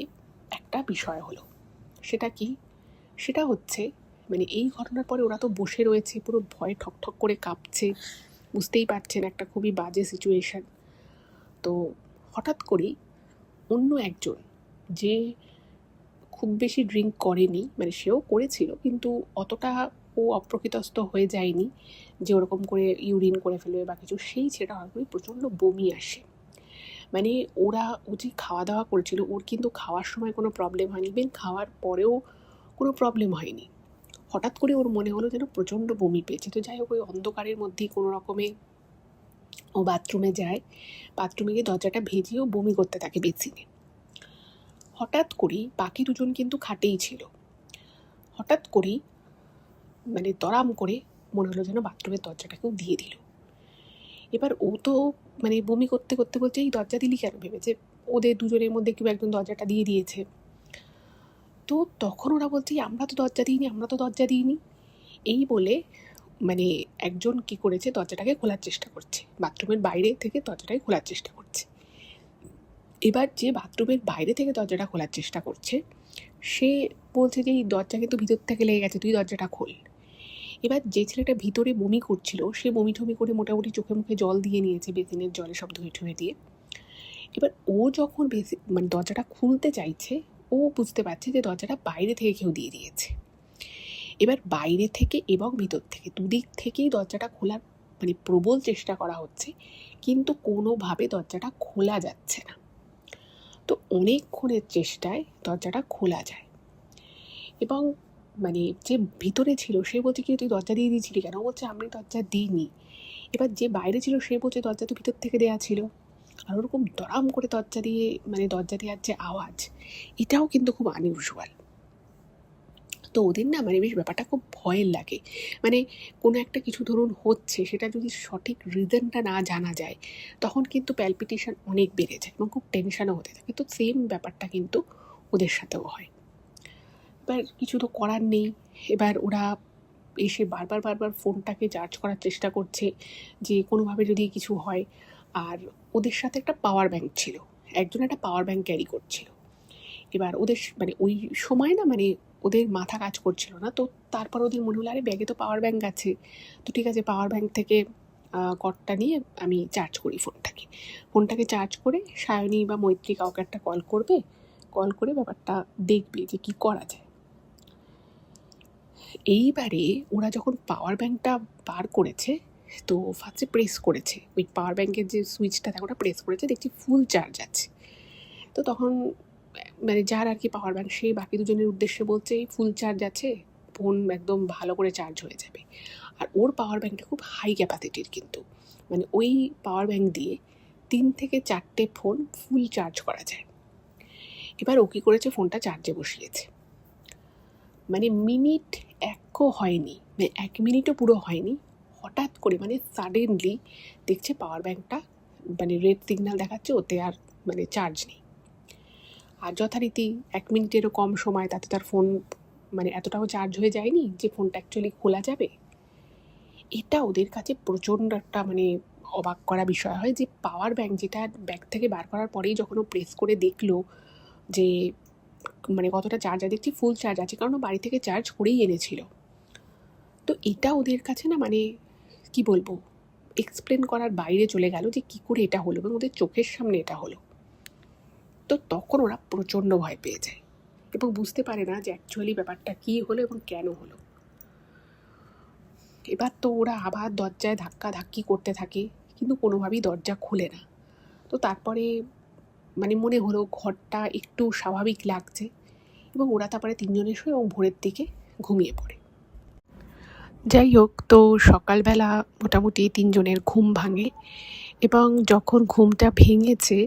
একটা বিষয় হলো, সেটা কি, সেটা হচ্ছে মানে এই ঘটনার পরে ওরা তো বসে রয়েছে পুরো ভয়ে ঠকঠক করে কাঁপছে, বুঝতেই পারছেন একটা খুবই বাজে সিচুয়েশান। তো হঠাৎ করেই অন্য একজন, যে খুব বেশি ড্রিঙ্ক করেনি, মানে সেও করেছিল কিন্তু অতটা ও অপ্রকৃতস্থ হয়ে যায়নি যে ওরকম করে ইউরিন করে ফেলবে বা কিছু, সেই ছেলেটা হঠাৎ করে প্রচণ্ড বমি আসে। মানে ও যে খাওয়া দাওয়া করেছিল ওর কিন্তু খাওয়ার সময় কোনো প্রবলেম হয়নি, ইভেন খাওয়ার পরেও কোনো প্রবলেম হয়নি। হঠাৎ করে ওর মনে হলো যেন প্রচণ্ড বমি পেয়েছে। তো যাই হোক, ওই অন্ধকারের মধ্যেই কোনো রকমে ও বাথরুমে যায়, বাথরুমে গিয়ে দরজাটা ভেজিয়েও বমি করতে থাকে বেসিনে। হঠাৎ করেই বাকি দুজন কিন্তু খাটেই ছিল, হঠাৎ করেই মানে দরাম করে মনে হলো যেন বাথরুমের দরজাটাকেও দিয়ে দিল। এবার ও তো মানে বমি করতে করতে বলছে এই দরজা দিলি কেন, ভেবেছে ওদের দুজনের মধ্যে কেউ একজন দরজাটা দিয়ে দিয়েছে। তো তখন ওরা বলছে আমরা তো দরজা দিইনি, আমরা তো দরজা দিইনি। এই বলে মানে একজন কি করেছে, দরজাটাকে খোলার চেষ্টা করছে, বাথরুমের বাইরে থেকে দরজাটাকে খোলার চেষ্টা করছে। এবার যে বাথরুমের বাইরে থেকে দরজাটা খোলার চেষ্টা করছে সে বলছে যে এই দরজা কিন্তু ভিতর থেকে লেগে গেছে, তুই দরজাটা খোল। এবার যে ছেলেটা ভিতরে বমি করছিল সে বমি টমি করে মোটামুটি চোখে মুখে জল দিয়ে নিয়েছে, বেসিনের জলে সব ধুয়ে ঠুয়ে দিয়ে। এবার ও যখন মানে দরজাটা খুলতে চাইছে, ও বুঝতে পারছে যে দরজাটা বাইরে থেকে কেউ দিয়ে দিয়েছে। এবার বাইরে থেকে এবং ভিতর থেকে দুদিক থেকেই দরজাটা খোলার মানে প্রবল চেষ্টা করা হচ্ছে, কিন্তু কোনোভাবে দরজাটা খোলা যাচ্ছে না। তো অনেকক্ষণের চেষ্টায় দরজাটা খোলা যায় এবং মানে যে ভিতরে ছিল সে বলছে কি তুই দরজা দিয়ে দিয়েছিলি কেন? বলছে আমি দরজা দিইনি। এবার যে বাইরে ছিল সে বলছে দরজা তো ভিতর থেকে দেওয়া ছিল। আর ওরকম দরাম করে দরজা দিয়ে মানে দরজা দেওয়ার যে আওয়াজ, এটাও কিন্তু খুব আনইউজুয়াল। তো ওদের না মানে বেশ ব্যাপারটা খুব ভয়ের লাগে। মানে কোনো একটা কিছু ধরুন হচ্ছে, সেটা যদি সঠিক রিজনটা না জানা যায় তখন কিন্তু প্যালপিটেশন অনেক বেড়ে যায় এবং খুব টেনশনও হতে থাকে। তো সেম ব্যাপারটা কিন্তু ওদের সাথেও হয়। এবার কিছু তো করার নেই। এবার ওরা এসে বারবার ফোনটাকে চার্জ করার চেষ্টা করছে যে কোনোভাবে যদি কিছু হয়। আর ওদের সাথে একটা পাওয়ার ব্যাংক ছিল, একজন একটা পাওয়ার ব্যাংক ক্যারি করছিল। এবার ওদের মানে ওই সময় না মানে ওদের মাথা কাজ করছিল না। তো তারপর ওদের মনে হলো আরে ব্যাগে তো পাওয়ার ব্যাংক আছে, তো ঠিক আছে পাওয়ার ব্যাংক থেকে কর্ডটা নিয়ে আমি চার্জ করি ফোনটাকে চার্জ করে সায়নী বা মৈত্রী কাউকে একটা কল করে ব্যাপারটা দেখবে যে কি করা যায়। এইবারে ওরা যখন পাওয়ার ব্যাংকটা বার করেছে, তো ফার্স্টে প্রেস করেছে ওই পাওয়ার ব্যাংকের যে সুইচটা থাকে ওটা প্রেস করেছে, দেখছি ফুল চার্জ আছে। তো তখন মানে যার আর কি পাওয়ার ব্যাংক, সেই বাকি দুজনের উদ্দেশ্যে বলছে এই ফুল চার্জ আছে, ফোন একদম ভালো করে চার্জ হয়ে যাবে। আর ওর পাওয়ার ব্যাংকটা খুব হাই ক্যাপাসিটির, কিন্তু মানে ওই পাওয়ার ব্যাংক দিয়ে 3 থেকে 4টে ফোন ফুল চার্জ করা যায়। এবার ও কী করেছে, ফোনটা চার্জে বসিয়েছে। মানে মিনিট একও হয়নি, মানে 1 মিনিটও পুরো হয়নি, হঠাৎ করে মানে সাডেনলি দেখছে পাওয়ার ব্যাংকটা মানে রেড সিগন্যাল দেখাচ্ছে, ওতে আর মানে চার্জ নেই। আর যথারীতি 1 মিনিটেরও কম সময়, তাতে তার ফোন মানে এতটাও চার্জ হয়ে যায়নি যে ফোনটা অ্যাকচুয়ালি খোলা যাবে। এটা ওদের কাছে প্রচণ্ড একটা মানে অবাক করা বিষয় হয় যে পাওয়ার ব্যাংক, যেটা ব্যাগ থেকে বার করার পরেই যখন ও প্রেস করে দেখলো যে মানে কতটা চার্জ আছে, দেখছি ফুল চার্জ আছে, কারণ ও বাড়ি থেকে চার্জ করেই এনেছিল। তো এটা ওদের কাছে না মানে কি বলবো, এক্সপ্লেন করার বাইরে চলে গেল যে কী করে এটা হলো এবং ওদের চোখের সামনে এটা হলো। তো তখন ওরা প্রচণ্ড ভয় পেয়ে যায় এবং বুঝতে পারে না যে অ্যাকচুয়ালি ব্যাপারটা কী হলো এবং কেন হলো। এবার তো ওরা আবার দরজায় ধাক্কি করতে থাকে, কিন্তু কোনোভাবেই দরজা খুলে না। তো তারপরে মানে মনে হলো ঘরটা একটু স্বাভাবিক লাগছে এবং ওরা তারপরে 3 জনে শুয়ে এবং ভোরের দিকে ঘুমিয়ে পড়ে। যাই হোক, তো সকালবেলা মোটামুটি 3 জনের ঘুম ভাঙে এবং যখন ঘুমটা ভেঙেছে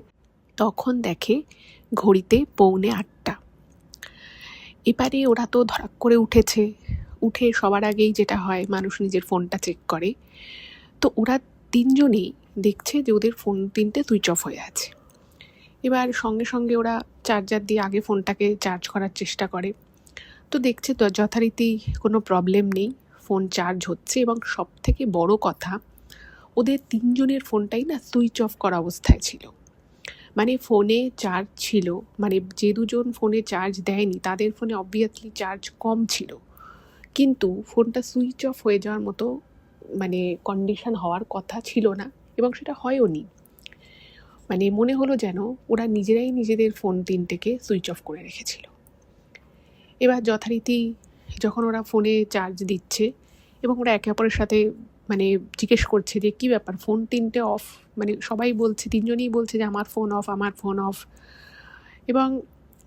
তখন দেখে ঘড়িতে 7:45। এবারে ওরা তো ধড়াক করে উঠেছে, উঠে সবার আগেই যেটা হয় মানুষ নিজের ফোনটা চেক করে। তো ওরা 3 জনেই দেখছে যে ওদের ফোন 3টে সুইচ অফ হয়ে আছে। এবার সঙ্গে সঙ্গে ওরা চার্জার দিয়ে আগে ফোনটাকে চার্জ করার চেষ্টা করে। তো দেখছে তো যথারীতি কোনো প্রবলেম নেই, ফোন চার্জ হচ্ছে এবং সবথেকে বড় কথা ওদের 3 জনের ফোনটাই না সুইচ অফ করা অবস্থায় ছিল। মানে ফোনে চার্জ ছিল, মানে যে 2 জন ফোনে চার্জ দেয়নি তাদের ফোনে অবভিয়াসলি চার্জ কম ছিল, কিন্তু ফোনটা সুইচ অফ হয়ে যাওয়ার মতো মানে কন্ডিশন হওয়ার কথা ছিল না এবং সেটা হয়ওনি। মানে মনে হলো যেন ওরা নিজেরাই নিজেদের ফোন 3টেকে সুইচ অফ করে রেখেছিল। এবার যথারীতি যখন ওরা ফোনে চার্জ দিচ্ছে এবং ওরা একে অপরের সাথে মানে জিজ্ঞেস করছে যে কী ব্যাপার, ফোন 3টে অফ, মানে সবাই বলছে, 3 জনই বলছে যে আমার ফোন অফ। এবং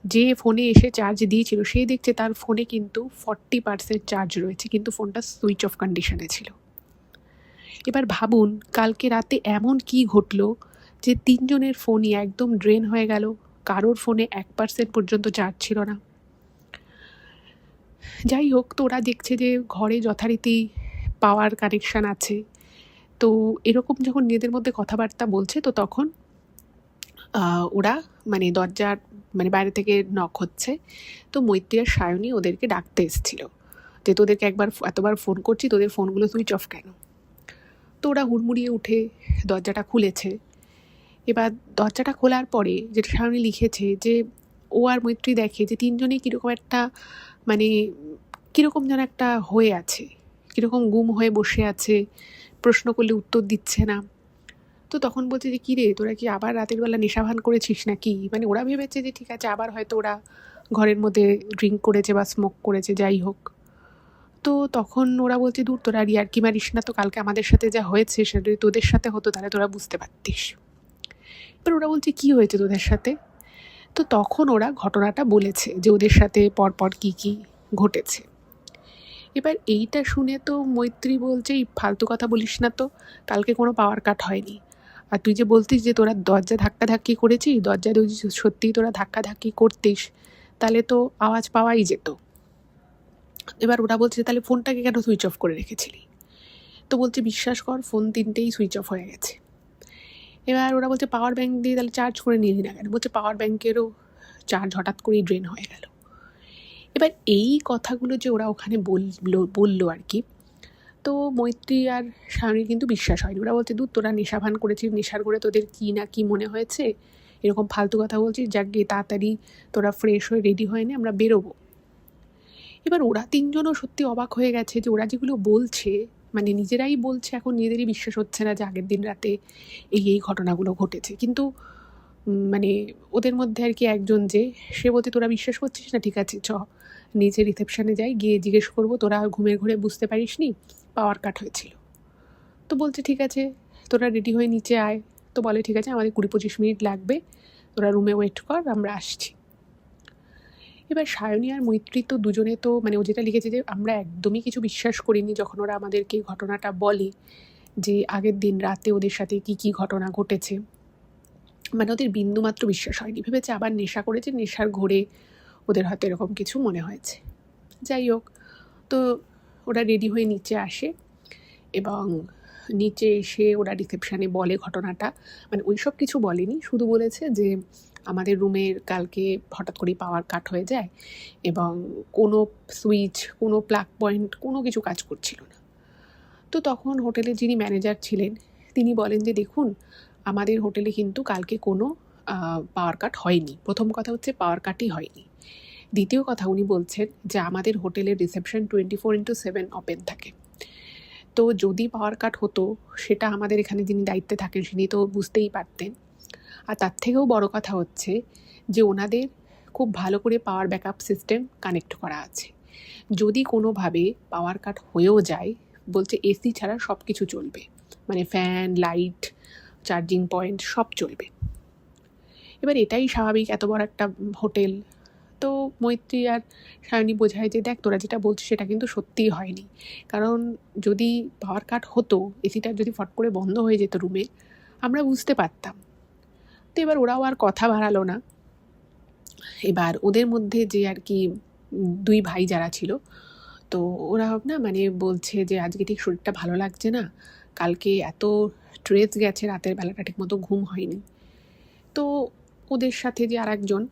যে ফোনে এসে চার্জ দিয়েছিল সে দেখছে তার ফোনে কিন্তু 40% চার্জ রয়েছে, কিন্তু ফোনটা সুইচ অফ কন্ডিশনে ছিল। এবার ভাবুন কালকে রাতে এমন কি ঘটলো যে 3 জনের ফোনই একদম ড্রেন হয়ে গেল, কারোর ফোনে 1% পর্যন্ত চার্জ ছিল না। যাই হোক, তো ওরা দেখছে যে ঘরে যথারীতি পাওয়ার কানেকশান আছে। তো এরকম যখন নিজেদের মধ্যে কথাবার্তা বলছে, তো তখন ওরা মানে দরজার মানে বাইরে থেকে নক হচ্ছে। তো মৈত্রী আর সায়নী ওদেরকে ডাকতে এসেছিল যে তোদেরকে এতবার ফোন করছি, তোদের ফোনগুলো সুইচ অফ কেন? তো ওরা হুড়মুড়িয়ে উঠে দরজাটা খুলেছে। এবার দরজাটা খোলার পরে যেটা সায়নী লিখেছে যে ও আর মৈত্রী দেখে যে 3 জনেই কীরকম একটা মানে কীরকম যেন একটা হয়ে আছে, কীরকম গুম হয়ে বসে আছে, প্রশ্ন করলে উত্তর দিচ্ছে না। তো তখন বলছে যে কী রে, তোরা কি আবার রাতের বেলা নেশা ভান করেছিস নাকি? মানে ওরা ভেবেছে যে ঠিক আছে আবার হয়তো ওরা ঘরের মধ্যে ড্রিঙ্ক করেছে বা স্মোক করেছে, যাই হোক। তো তখন ওরা বলছে, দূর তোরা ইয়ার্কি মারিস না, তো কালকে আমাদের সাথে যা হয়েছে সেটা যদি তোদের সাথে হতো তাহলে তোরা বুঝতে পারতিস। এবার ওরা বলছে, কি হয়েছে তোদের সাথে? তো তখন ওরা ঘটনাটা বলেছে যে ওদের সাথে পরপর কি কি ঘটেছে। এবার এইটা শুনে তো মৈত্রী বলছে, এই ফালতু কথা বলিস না তো, কালকে কোনো পাওয়ার কাট হয়নি। আর তুই যে বলতিস যে তোরা দরজা ধাক্কাধাক্কি করেছিস, দরজা যদি সত্যিই তোরা ধাক্কাধাক্কি করতিস তাহলে তো আওয়াজ পাওয়াই যেত। এবার ওরা বলছে, তাহলে ফোনটাকে কেন সুইচ অফ করে রেখেছিলি? তো বলছে, বিশ্বাস কর ফোন 3টেই সুইচ অফ হয়ে গেছে। এবার ওরা বলছে, পাওয়ার ব্যাঙ্ক দিয়ে তাহলে চার্জ করে নিলি না কেন? বলছে, পাওয়ার ব্যাঙ্কেরও চার্জ হঠাৎ করেই ড্রেন হয়ে গেল। এবার এই কথাগুলো যে ওরা ওখানে বললো আর কি, তো মৈত্রী আর সায়নীর কিন্তু বিশ্বাস হয়নি। ওরা বলছে, দূর তোরা নেশাভান করেছিস, নেশার করে তোদের কী না কী মনে হয়েছে, এরকম ফালতু কথা বলছিস, যাক গিয়ে তাড়াতাড়ি তোরা ফ্রেশ হয়ে রেডি হয়ে নে, আমরা বেরোবো। এবার ওরা তিনজনও সত্যি অবাক হয়ে গেছে যে ওরা যেগুলো বলছে, মানে নিজেরাই বলছে, এখন নিজেদেরই বিশ্বাস হচ্ছে না যে আগের দিন রাতে এই ঘটনাগুলো ঘটেছে। কিন্তু মানে ওদের মধ্যে আর কি একজন যে, সে বলতে, তোরা বিশ্বাস করছিস না, ঠিক আছে চ নিচে রিসেপশানে যাই, গিয়ে জিজ্ঞেস করবো তোরা ঘুমের ঘরে বুঝতে পারিস নি পাওয়ার কাট হয়েছিল। তো বলছে, ঠিক আছে তোরা রেডি হয়ে নিচে আয়। তো বলে, ঠিক আছে আমাদের 20-25 মিনিট লাগবে, তোরা রুমে ওয়েট কর, আমরা আসছি। এবার সায়নী আর মৈত্রী তো দুজনে তো মানে ও যেটা লিখেছে যে আমরা একদমই কিছু বিশ্বাস করিনি যখন ওরা আমাদেরকে ঘটনাটা বলে যে আগের দিন রাতে ওদের সাথে কি কি ঘটনা ঘটেছে, মানে ওদের বিন্দুমাত্র বিশ্বাস হয়নি। ভেবেছে আবার নেশা করেছে, নেশার ঘোরে ওদের হয়তো এরকম কিছু মনে হয়েছে। যাই হোক, তো ওরা রেডি হয়ে নিচে আসে এবং নিচে এসে ওরা রিসেপশানে বলে ঘটনাটা, মানে ওই সব কিছু বলেনি, শুধু বলেছে যে আমাদের রুমের কালকে হঠাৎ করেই পাওয়ার কাট হয়ে যায় এবং কোনো সুইচ, কোনো প্লাগ পয়েন্ট, কোনো কিছু কাজ করছিল না। তো তখন হোটেলের যিনি ম্যানেজার ছিলেন তিনি বলেন যে, দেখুন আমাদের হোটেলে কিন্তু কালকে কোনো পাওয়ার কাট হয়নি। প্রথম কথা হচ্ছে পাওয়ার কাটই হয়নি। দ্বিতীয় কথা উনি বলছেন যে আমাদের হোটেলের রিসেপশন 24/7 ওপেন থাকে। তো যদি পাওয়ার কাট হতো সেটা আমাদের এখানে যিনি দায়িত্বে থাকেন তিনি তো বুঝতেই পারতেন। আর তার থেকেও বড় কথা হচ্ছে যে ওনাদের খুব ভালো করে পাওয়ার ব্যাকআপ সিস্টেম কানেক্ট করা আছে। যদি কোনোভাবে পাওয়ার কাট হয়েও যায়, বলছে এসি ছাড়া সব কিছু চলবে, মানে ফ্যান, লাইট, চার্জিং পয়েন্ট সব চলবে। এবার এটাই স্বাভাবিক, এত বড় একটা হোটেল। তো মৈত্রী আর সায়নী বোঝায় যে, দেখ তোরা যেটা বলছিস সেটা কিন্তু সত্যিই হয়নি, কারণ যদি পাওয়ার কাট হতো, এসিটা যদি ফট করে বন্ধ হয়ে যেত রুমে, আমরা বুঝতে পারতাম। তো এবার ওরাও আর কথা বাড়ালো না। এবার ওদের মধ্যে যে আর কি 2 ভাই যারা ছিল, তো ওরা না মানে বলছে যে আজকে ঠিক শরীরটা ভালো লাগছে না, কালকে এত স্ট্রেস গেছে, রাতের বেলাটা ঠিকমতো ঘুম হয়নি। তো ওদের সাথে যে আর একজন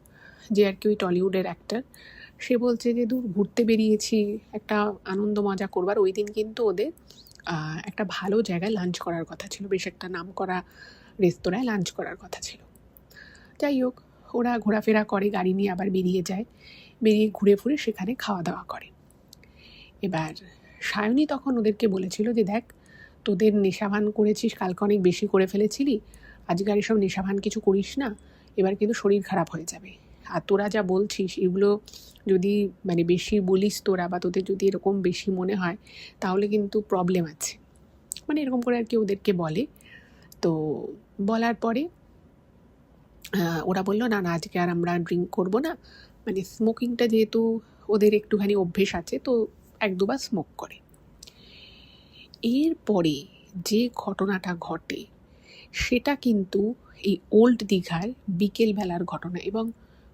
যে আর কি ওই টলিউডের অ্যাক্টর, সে বলছে যে দূর ঘুরতে বেরিয়েছি একটা আনন্দ মজা করবার। ওই দিন কিন্তু ওদের একটা ভালো জায়গায় লাঞ্চ করার কথা ছিল, বেশ একটা নামকরা রেস্তোরাঁয় লাঞ্চ করার কথা ছিল। যাই হোক, ওরা ঘোরাফেরা করে, গাড়ি নিয়ে আবার বেরিয়ে যায়, বেরিয়ে ঘুরে ফুরে সেখানে খাওয়া দাওয়া করে। এবার সায়নী তখন ওদেরকে বলেছিল যে, দেখ তোদের নেশাভান করেছিস, কালকে অনেক বেশি করে ফেলেছিলি, আজকে আর এসব নেশাভান কিছু করিস না, এবার কিন্তু শরীর খারাপ হয়ে যাবে। আর তোরা যা বলছিস এগুলো যদি মানে বেশি বলিস তোরা, বা তোদের যদি এরকম বেশি মনে হয় তাহলে কিন্তু প্রবলেম আছে, মানে এরকম করে আর কি ওদেরকে বলে। তো বলার পরে ওরা বললো, না না আজকে আর আমরা ড্রিঙ্ক করবো না, মানে স্মোকিংটা যেহেতু ওদের একটুখানি অভ্যেস আছে, তো 1-2 বার স্মোক করে। এরপরে যে ঘটনাটা ঘটে সেটা কিন্তু এই ওল্ড দীঘার বিকেলবেলার ঘটনা, এবং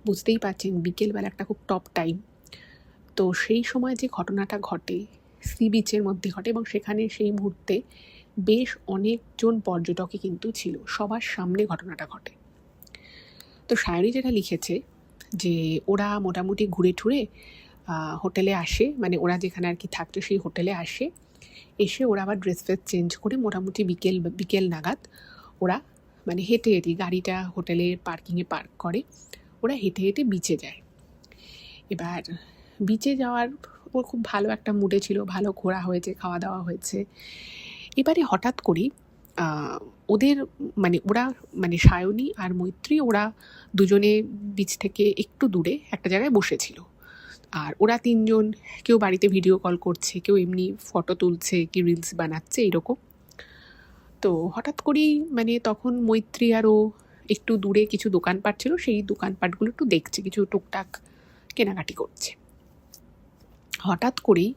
বুঝতেই পারছেন বিকেলবেলা একটা খুব টপ টাইম। তো সেই সময় যে ঘটনাটা ঘটে সি বিচের মধ্যে ঘটে, এবং সেখানে সেই মুহূর্তে বেশ অনেকজন পর্যটকই কিন্তু ছিল, সবার সামনে ঘটনাটা ঘটে। তো সায়নী যেটা লিখেছে যে ওরা মোটামুটি ঘুরে ঠুরে হোটেলে আসে, মানে ওরা যেখানে আর কি থাকতো সেই হোটেলে আসে, এসে ওরা আবার ড্রেস ফ্রেস চেঞ্জ করে মোটামুটি বিকেল নাগাদ ওরা মানে হেঁটে হেঁটে গাড়িটা হোটেলের পার্কিংয়ে পার্ক করে, ওরা হেঁটে হেঁটে বিচে যায়। এবার বিচে যাওয়ার ওর খুব ভালো একটা মুডে ছিল, ভালো ঘোরা হয়েছে, খাওয়া দাওয়া হয়েছে। এবারে হঠাৎ করেই ওদের ওরা সায়নী আর মৈত্রী ওরা দুজনে বিচ থেকে একটু দূরে একটা জায়গায় বসেছিল। আর ওরা তিনজন কেউ বাড়িতে ভিডিও কল করছে, কেউ এমনি ফটো তুলছে, কি রিলস বানাচ্ছে এরকম। তো হঠাৎ করেই তখন মৈত্রী আর ও একটু দূরে কিছু দোকানপাট ছিল, সেই দোকানপাটগুলো একটু দেখছে, কিছু টুকটাক কেনাকাটি করছে। হঠাৎ করেই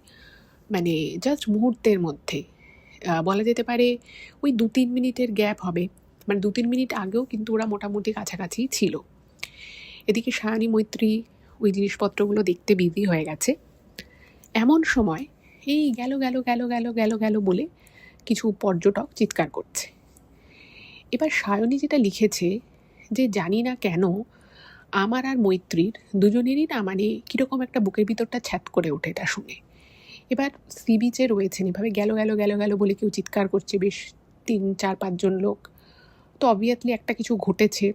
জাস্ট মুহূর্তের মধ্যে বলা যেতে পারে ওই 2-3 মিনিটের গ্যাপ হবে, 2-3 মিনিট আগেও কিন্তু ওরা মোটামুটি কাছাকাছি ছিল। এদিকে সায়নী মৈত্রী ওই জিনিসপত্রগুলো দেখতে বিজি হয়ে গেছে। এমন সময় এই গেল গেল গেল গেল গেল গেল বলে কিছু পর্যটক চিৎকার করছে। এবার সায়নী যেটা লিখেছে যে জানি না কেন আমার আর মৈত্রীর দুজনেরই না কীরকম একটা বুকের ভিতরটা ছ্যাত করে ওঠে এটা শুনে। এবার সি বিচে রয়েছেন, এভাবে গেল গেল গেল গেল বলে কেউ চিৎকার করছে, বেশ 3-4-5 জন লোক, তো অবভিয়াসলি একটা কিছু ঘটেছে,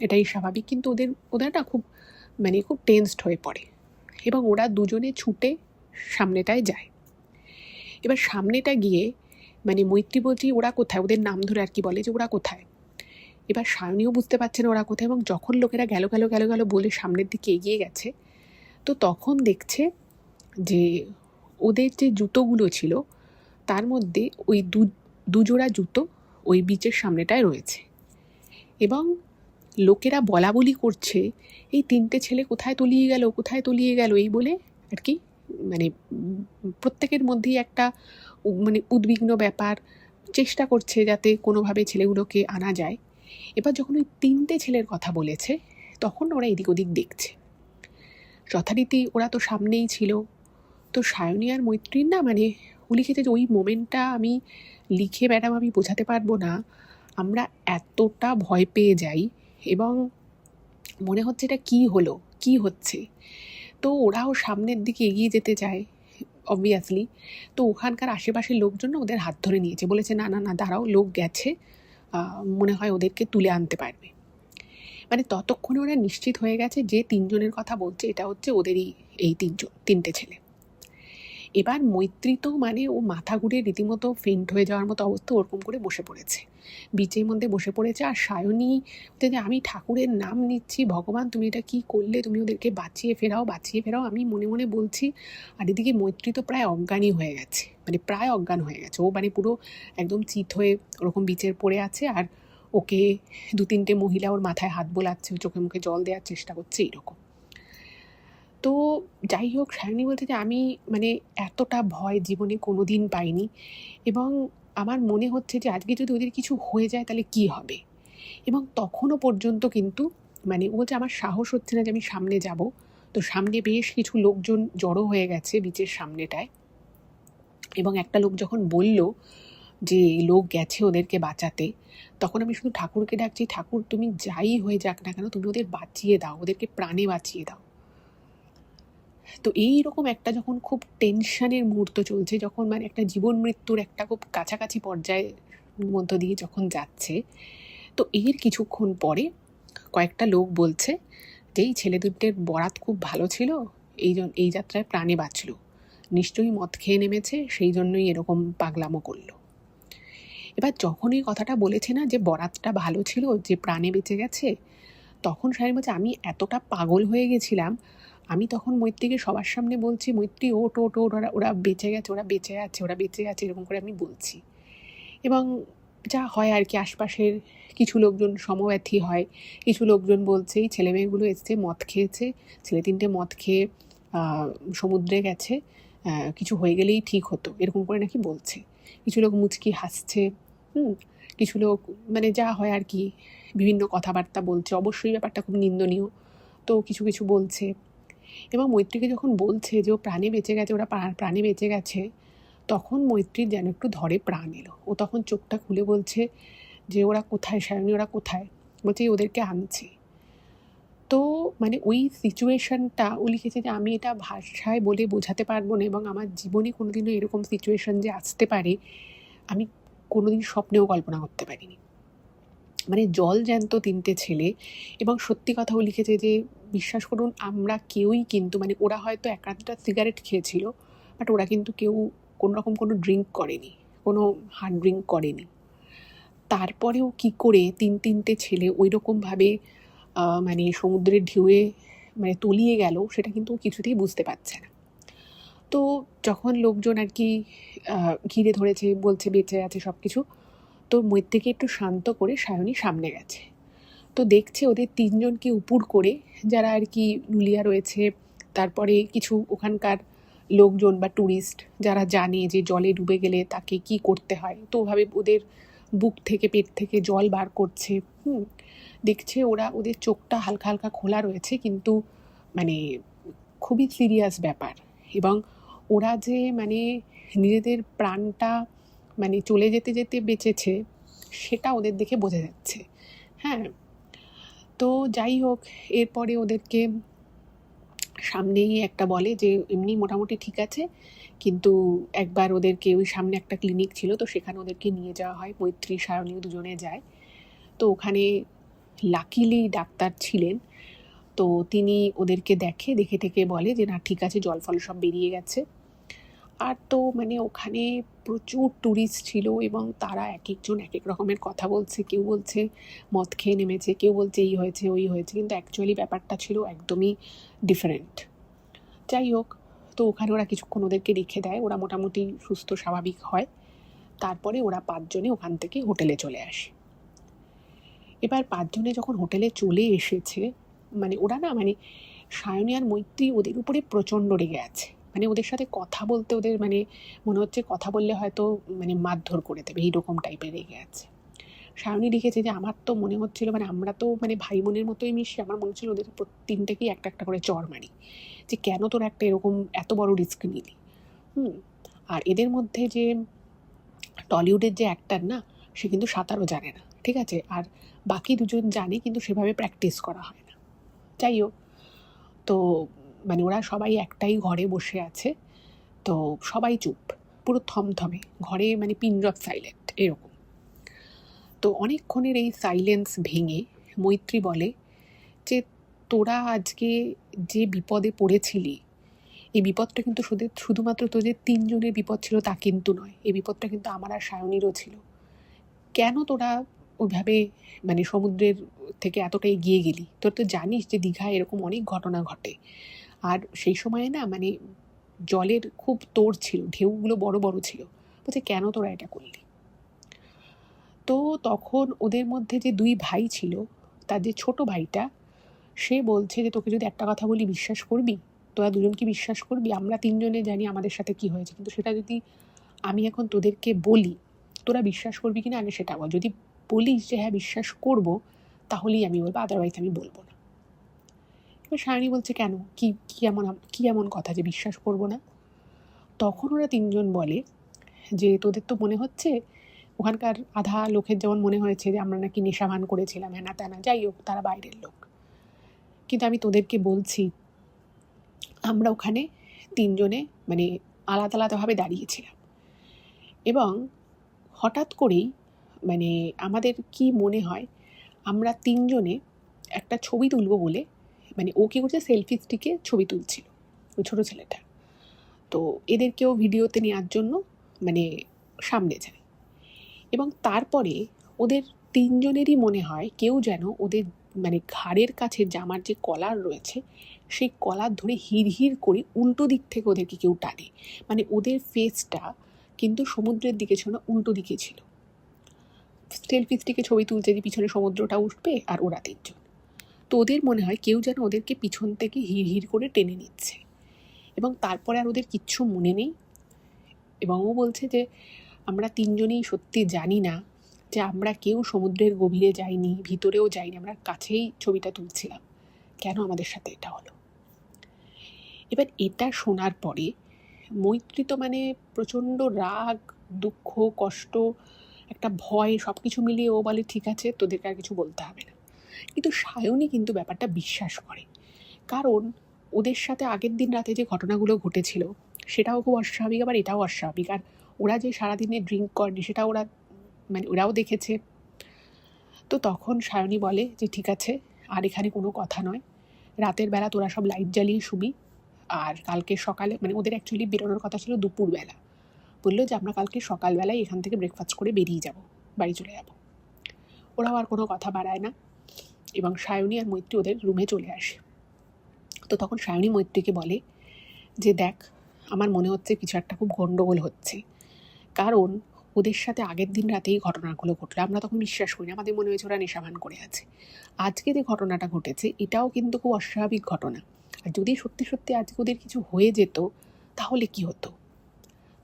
এটাই স্বাভাবিক। কিন্তু ওদের না খুব খুব টেন্সড হয়ে পড়ে এবং ওরা দুজনে ছুটে সামনেটায় যায়। এবার সামনেটা গিয়ে মৈত্রী বলছি ওরা কোথায়, ওদের নাম ধরে আর কি বলে যে ওরা কোথায়। এবার সায়নীও বুঝতে পারছে না ওরা কোথায়, এবং যখন লোকেরা গেল গেল গেল গেল বলে সামনের দিকে এগিয়ে গেছে, তো তখন দেখছে যে ওদের যে জুতোগুলো ছিল তার মধ্যে ওই দুজোড়া জুতো ওই বিচের সামনেটায় রয়েছে। এবং লোকেরা বলা বলি করছে এই 3টে ছেলে কোথায় তলিয়ে গেল, কোথায় তলিয়ে গেল, এই বলে আর কি প্রত্যেকের মধ্যেই একটা উদ্বিগ্ন ব্যাপার, চেষ্টা করছে যাতে কোনোভাবে ছেলেগুলোকে আনা যায়। এবার যখন ওই 3টে ছেলের কথা বলেছে তখন ওরা এদিক ওদিক দেখছে। যথারীতি ওরা তো সামনেই ছিল। তো সায়নী আর মৈত্রীর না ও লিখেছে যে ওই মোমেন্টটা আমি লিখে ম্যাডাম আমি বোঝাতে পারবো না, আমরা এতটা ভয় পেয়ে যাই এবং মনে হচ্ছে এটা কী হলো, কী হচ্ছে। তো ওরাও সামনের দিকে এগিয়ে যেতে চায় অবভিয়াসলি। তো ওখানকার আশেপাশের লোকজন ওদের হাত ধরে নিয়েছে, বলেছে না না না দাঁড়াও, লোক গেছে, মনে হয় ওদেরকে তুলে আনতে পারবে। ততক্ষণে ওরা নিশ্চিত হয়ে গেছে যে 3 জনের কথা বলছে এটা হচ্ছে ওদেরই এই 3টে ছেলে। এবার মৈত্রী তো ও মাথা ঘুরে রীতিমতো ফেন্ট হয়ে যাওয়ার মতো অবস্থা, ওরকম করে বসে পড়েছে, বিচের মধ্যে বসে পড়েছে। আর সায়নী যে আমি ঠাকুরের নাম নিচ্ছি, ভগবান তুমি এটা কী করলে, তুমি ওদেরকে বাঁচিয়ে ফেরাও, বাঁচিয়ে ফেরাও, আমি মনে মনে বলছি। আর এদিকে মৈত্রী তো প্রায় অজ্ঞানই হয়ে গেছে, প্রায় অজ্ঞান হয়ে গেছে। ও পুরো একদম চিত হয়ে ওরকম বিচের পড়ে আছে, আর ওকে 2-3টে মহিলা ওর মাথায় হাত বোলাচ্ছে, চোখে মুখে জল দেওয়ার চেষ্টা করছে এইরকম। তো যাই হোক, সায়নী বলতে যে আমি এতটা ভয় জীবনে কোনো দিন পাইনি, এবং আমার মনে হচ্ছে যে আজকে যদি ওদের কিছু হয়ে যায় তাহলে কি হবে। এবং তখনও পর্যন্ত কিন্তু ও বলছে আমার সাহস হচ্ছে না যে আমি সামনে যাব। তো সামনে বেশ কিছু লোকজন জড়ো হয়ে গেছে বিচের সামনেটায়, এবং একটা লোক যখন বলল যে লোক গেছে ওদেরকে বাঁচাতে, তখন আমি শুধু ঠাকুরকে ডাকছি, ঠাকুর তুমি যাই হয়ে যাক না কেন তুমি ওদের বাঁচিয়ে দাও, ওদেরকে প্রাণে বাঁচিয়ে দাও। তো এইরকম একটা যখন খুব টেনশনের মুহূর্ত চলছে, যখন একটা জীবন মৃত্যুর একটা খুব কাছাকাছি পর্যায়ের মধ্য দিয়ে যখন যাচ্ছে, তো এর কিছুক্ষণ পরে কয়েকটা লোক বলছে যে এই ছেলে দুটোর বরাত খুব ভালো ছিল, এই যাত্রায় প্রাণে বাঁচলো, নিশ্চয়ই মদ খেয়ে নেমেছে, সেই জন্যই এরকম পাগলামো করলো। এবার যখন এই কথাটা বলেছে না যে বরাতটা ভালো ছিল, যে প্রাণে বেঁচে গেছে, তখন সায়নী বলছে আমি এতটা পাগল হয়ে গেছিলাম, আমি তখন মৈত্রীকে সবার সামনে বলছি, মৈত্রী ওট ওট ওট, ওরা বেঁচে গেছে, ওরা বেঁচে আছে, ওরা বেঁচে আছে, এরকম করে আমি বলছি। এবং যা হয় আর কি, আশপাশের কিছু লোকজন সমব্যথী হয়, কিছু লোকজন বলছে এই ছেলেমেয়েগুলো এসছে মদ খেয়েছে, ছেলে 3টে মদ খেয়ে সমুদ্রে গেছে, কিছু হয়ে গেলেই ঠিক হতো, এরকম করে নাকি বলছে। কিছু লোক মুচকি হাসছে, কিছু লোক যা হয় আর কি বিভিন্ন কথাবার্তা বলছে। অবশ্যই ব্যাপারটা খুব নিন্দনীয়, তো কিছু কিছু বলছে। এবং মৈত্রীকে যখন বলছে যে ও প্রাণে বেঁচে গেছে, ওরা প্রাণে বেঁচে গেছে, তখন মৈত্রীর যেন একটু ধরে প্রাণ এলো। ও তখন চোখটা খুলে বলছে যে ওরা কোথায় সায়নী, ওরা কোথায়, বলছে ওদেরকে আনছি। তো ওই সিচুয়েশনটা ও লিখেছে যে আমি এটা ভাষায় বলে বোঝাতে পারবো না, এবং আমার জীবনে কোনোদিনও এরকম সিচুয়েশন যে আসতে পারে আমি কোনোদিন স্বপ্নেও কল্পনা করতে পারিনি। জল জ্যান্ত 3টে ছেলে। এবং সত্যি কথাও লিখেছে যে বিশ্বাস করুন আমরা কেউই কিন্তু ওরা হয়তো একটা সিগারেট খেয়েছিল, বাট ওরা কিন্তু কেউ কোনোরকম কোনো ড্রিঙ্ক করেনি, কোনো হার্ড ড্রিঙ্ক করেনি। তারপরেও কি করে তিনটে ছেলে ওইরকমভাবে মানে সমুদ্রের ঢেউয়ে মানে তলিয়ে গেল সেটা কিন্তু ও কিছুতেই বুঝতে পারছে না। তো যখন লোকজন আর কি ঘিরে ধরেছে, বলছে বেঁচে আছে সব কিছু, তো মৈত্রীকে একটু শান্ত করে সায়নী সামনে গেছে। তো দেখছে ওদের তিনজনকে উপুড় করে, যারা আর কি নুলিয়া রয়েছে, তারপরে কিছু ওখানকার লোকজন বা ট্যুরিস্ট যারা জানে যে জলে ডুবে গেলে তাকে কি করতে হয়, তো ওভাবে ওদের বুক থেকে পেট থেকে জল বার করছে। দেখছে ওরা, ওদের চোখটা হালকা হালকা খোলা রয়েছে, কিন্তু মানে খুবই সিরিয়াস ব্যাপার। এবং ওরা যে মানে নিজেদের প্রাণটা মানে চলে যেতে যেতে বেঁচেছে সেটা ওদের দেখে বোঝা যাচ্ছে। হ্যাঁ, তো যাই হোক, এরপরে ওদেরকে সামনেই একটা বলে যে এমনি মোটামুটি ঠিক আছে, কিন্তু একবার ওদেরকে ওই সামনে একটা ক্লিনিক ছিল, তো সেখানে ওদেরকে নিয়ে যাওয়া হয়। মৈত্রী সায়নীও দুজনে যায়। তো ওখানে লাকিলি ডাক্তার ছিলেন, তো তিনি ওদেরকে দেখে টেকে বলে যে না ঠিক আছে, জল ফল সব বেরিয়ে গেছে। আর তো মানে ওখানে প্রচুর ট্যুরিস্ট ছিল এবং তারা এক একজন এক এক রকমের কথা বলছে। কেউ বলছে মদ খেয়ে নেমেছে, কেউ বলছে এই হয়েছে ওই হয়েছে, কিন্তু অ্যাকচুয়ালি ব্যাপারটা ছিল একদমই ডিফারেন্ট। যাই হোক, তো ওখানে ওরা কিছুক্ষণ ওদেরকে রেখে দেয়, ওরা মোটামুটি সুস্থ স্বাভাবিক হয়। তারপরে ওরা 5 জনে ওখান থেকে হোটেলে চলে আসে। এবার 5 জনে যখন হোটেলে চলে এসেছে, মানে ওরা না মানে সায়নী আর মৈত্রী ওদের উপরে প্রচণ্ড রেগে আছে। মানে ওদের সাথে কথা বলতে ওদের মানে মনে হচ্ছে কথা বললে হয়তো মানে মারধর করে দেবে, এইরকম টাইপের রেগে আছে। সায়নী লিখেছে যে আমার তো মনে হচ্ছিল মানে আমরা তো মানে ভাই বোনের মতোই মিশি, আমার মনে হচ্ছিল ওদের তিনটেকেই একটা একটা করে চড় মারি, যে কেন তোরা একটা এরকম এত বড় রিস্ক নিলি। আর এদের মধ্যে যে টলিউডের যে অ্যাক্টার না, সে কিন্তু সাঁতারও জানে না, ঠিক আছে, আর বাকি দুজন জানে কিন্তু সেভাবে প্র্যাকটিস করা হয় না। যাই হোক, তো মানে ওরা সবাই একটাই ঘরে বসে আছে, তো সবাই চুপ, পুরো থমথমে ঘরে, মানে পিন ড্রপ সাইলেন্ট এরকম। তো অনেকক্ষণের এই সাইলেন্স ভেঙে মৈত্রী বলে যে তোরা আজকে যে বিপদে পড়েছিলি, এই বিপদটা কিন্তু শুধুমাত্র তোদের 3 জনের বিপদ ছিল তা কিন্তু নয়, এই বিপদটা কিন্তু আমার আর সায়নীরও ছিল। কেন তোরা ওইভাবে মানে সমুদ্রের থেকে এতটা এগিয়ে গেলি? তোর তো জানিস যে দীঘায় এরকম অনেক ঘটনা ঘটে, আর সেই সময়ে না মানে জলের খুব তোড় ছিল, ঢেউগুলো বড় বড় ছিল। বলছে কেন তোরা এটা করলি? তো তখন ওদের মধ্যে যে 2 ভাই ছিল, তার যে ছোট ভাইটা, সে বলছে যে তোকে যদি একটা কথা বলি বিশ্বাস করবি? তোরা দুজন কি বিশ্বাস করবি? আমরা 3 জনে জানি আমাদের সাথে কি হয়েছে, কিন্তু সেটা যদি আমি এখন তোদেরকে বলি, তোরা বিশ্বাস করবি কিনা আগে সেটা বল। যদি বলিস যে হ্যাঁ বিশ্বাস করব, তাহলেই আমি বলবো, আদারওয়াইজ আমি বলবো না। এবার সায়নী বলছে কেন, কি এমন কথা যে বিশ্বাস করব না? তখন ওরা 3 জন বলে যে তোদের তো মনে হচ্ছে, ওখানকার আধা লোকের যেমন মনে হয়েছে যে আমরা নাকি নেশা ভান করেছিলাম, হ্যানা ত্যানা, যাই হোক তারা বাইরের লোক, কিন্তু আমি তোদেরকে বলছি আমরা ওখানে 3 জনে মানে আলাদা আলাদাভাবে দাঁড়িয়েছিলাম, এবং হঠাৎ করেই মানে আমাদের কি মনে হয়, আমরা 3 জনে একটা ছবি তুলবো বলে, মানে ও কী করছে, সেলফি স্টিকে ছবি তুলছিল ওই ছোটো ছেলেটা, তো এদেরকেও ভিডিওতে নেওয়ার জন্য মানে সামনে যায়। এবং তারপরে ওদের 3 জনেরই মনে হয় কেউ যেন ওদের মানে ঘাড়ের কাছে জামার যে কলার রয়েছে, সেই কলার ধরে হিড় করে উল্টো দিক থেকে ওদেরকে কেউ টানে। মানে ওদের ফেসটা কিন্তু সমুদ্রের দিকে ছিল না, উল্টো দিকে ছিল। সেলফি স্টিকে ছবি তুলছে যে পিছনে সমুদ্রটা উঠবে, আর ওরা 3 জন। তো ওদের মনে হয় কেউ যেন ওদেরকে পিছন থেকে হিড় করে টেনে নিচ্ছে, এবং তারপরে আর ওদের কিচ্ছু মনে নেই। এবং ও বলছে যে আমরা 3 জনেই সত্যি জানি না যে আমরা কেউ সমুদ্রের গভীরে যাইনি, ভিতরেও যাইনি, আমরা কাছেই ছবিটা তুলছিলাম, কেন আমাদের সাথে এটা হলো? এবার এটা শোনার পরে মৈত্রী তো মানে প্রচণ্ড রাগ, দুঃখ, কষ্ট, একটা ভয়, সব কিছু মিলিয়ে ও বলে ঠিক আছে, তোদেরকে আর কিছু বলতে হবে না। কিন্তু সায়নী কিন্তু ব্যাপারটা বিশ্বাস করে, কারণ ওদের সাথে আগের দিন রাতে যে ঘটনাগুলো ঘটেছিল সেটাও খুব অস্বাভাবিক, আবার এটাও অস্বাভাবিক। আর ওরা যে সারাদিনে ড্রিঙ্ক করেনি সেটা ওরা মানে ওরাও দেখেছে। তো তখন সায়নী বলে যে ঠিক আছে, আর এখানে কোনো কথা নয়, রাতের বেলা তোরা সব লাইট জ্বালিয়ে শুবি, আর কালকে সকালে, মানে ওদের অ্যাকচুয়ালি বেরোনোর কথা ছিল দুপুরবেলা, বললো যে আমরা কালকে সকালবেলায় এখান থেকে ব্রেকফাস্ট করে বেরিয়ে যাব, বাড়ি চলে যাব। ওরাও আর কোনো কথা বাড়ায় না এবং সায়নী আর মৈত্রী ওদের রুমে চলে আসে। তো তখন সায়নী মৈত্রীকে বলে যে দেখ, আমার মনে হচ্ছে কিছু একটা খুব গণ্ডগোল হচ্ছে, কারণ ওদের সাথে আগের দিন রাতেই ঘটনাগুলো ঘটলো। আমরা তখন বিশ্বাস করি না, আমাদের মনে হয়েছে ওরা নেশাভান করে আছে। আজকে যে ঘটনাটা ঘটেছে এটাও কিন্তু খুব অস্বাভাবিক ঘটনা, আর যদি সত্যি সত্যি আজকে ওদের কিছু হয়ে যেত তাহলে কি হতো।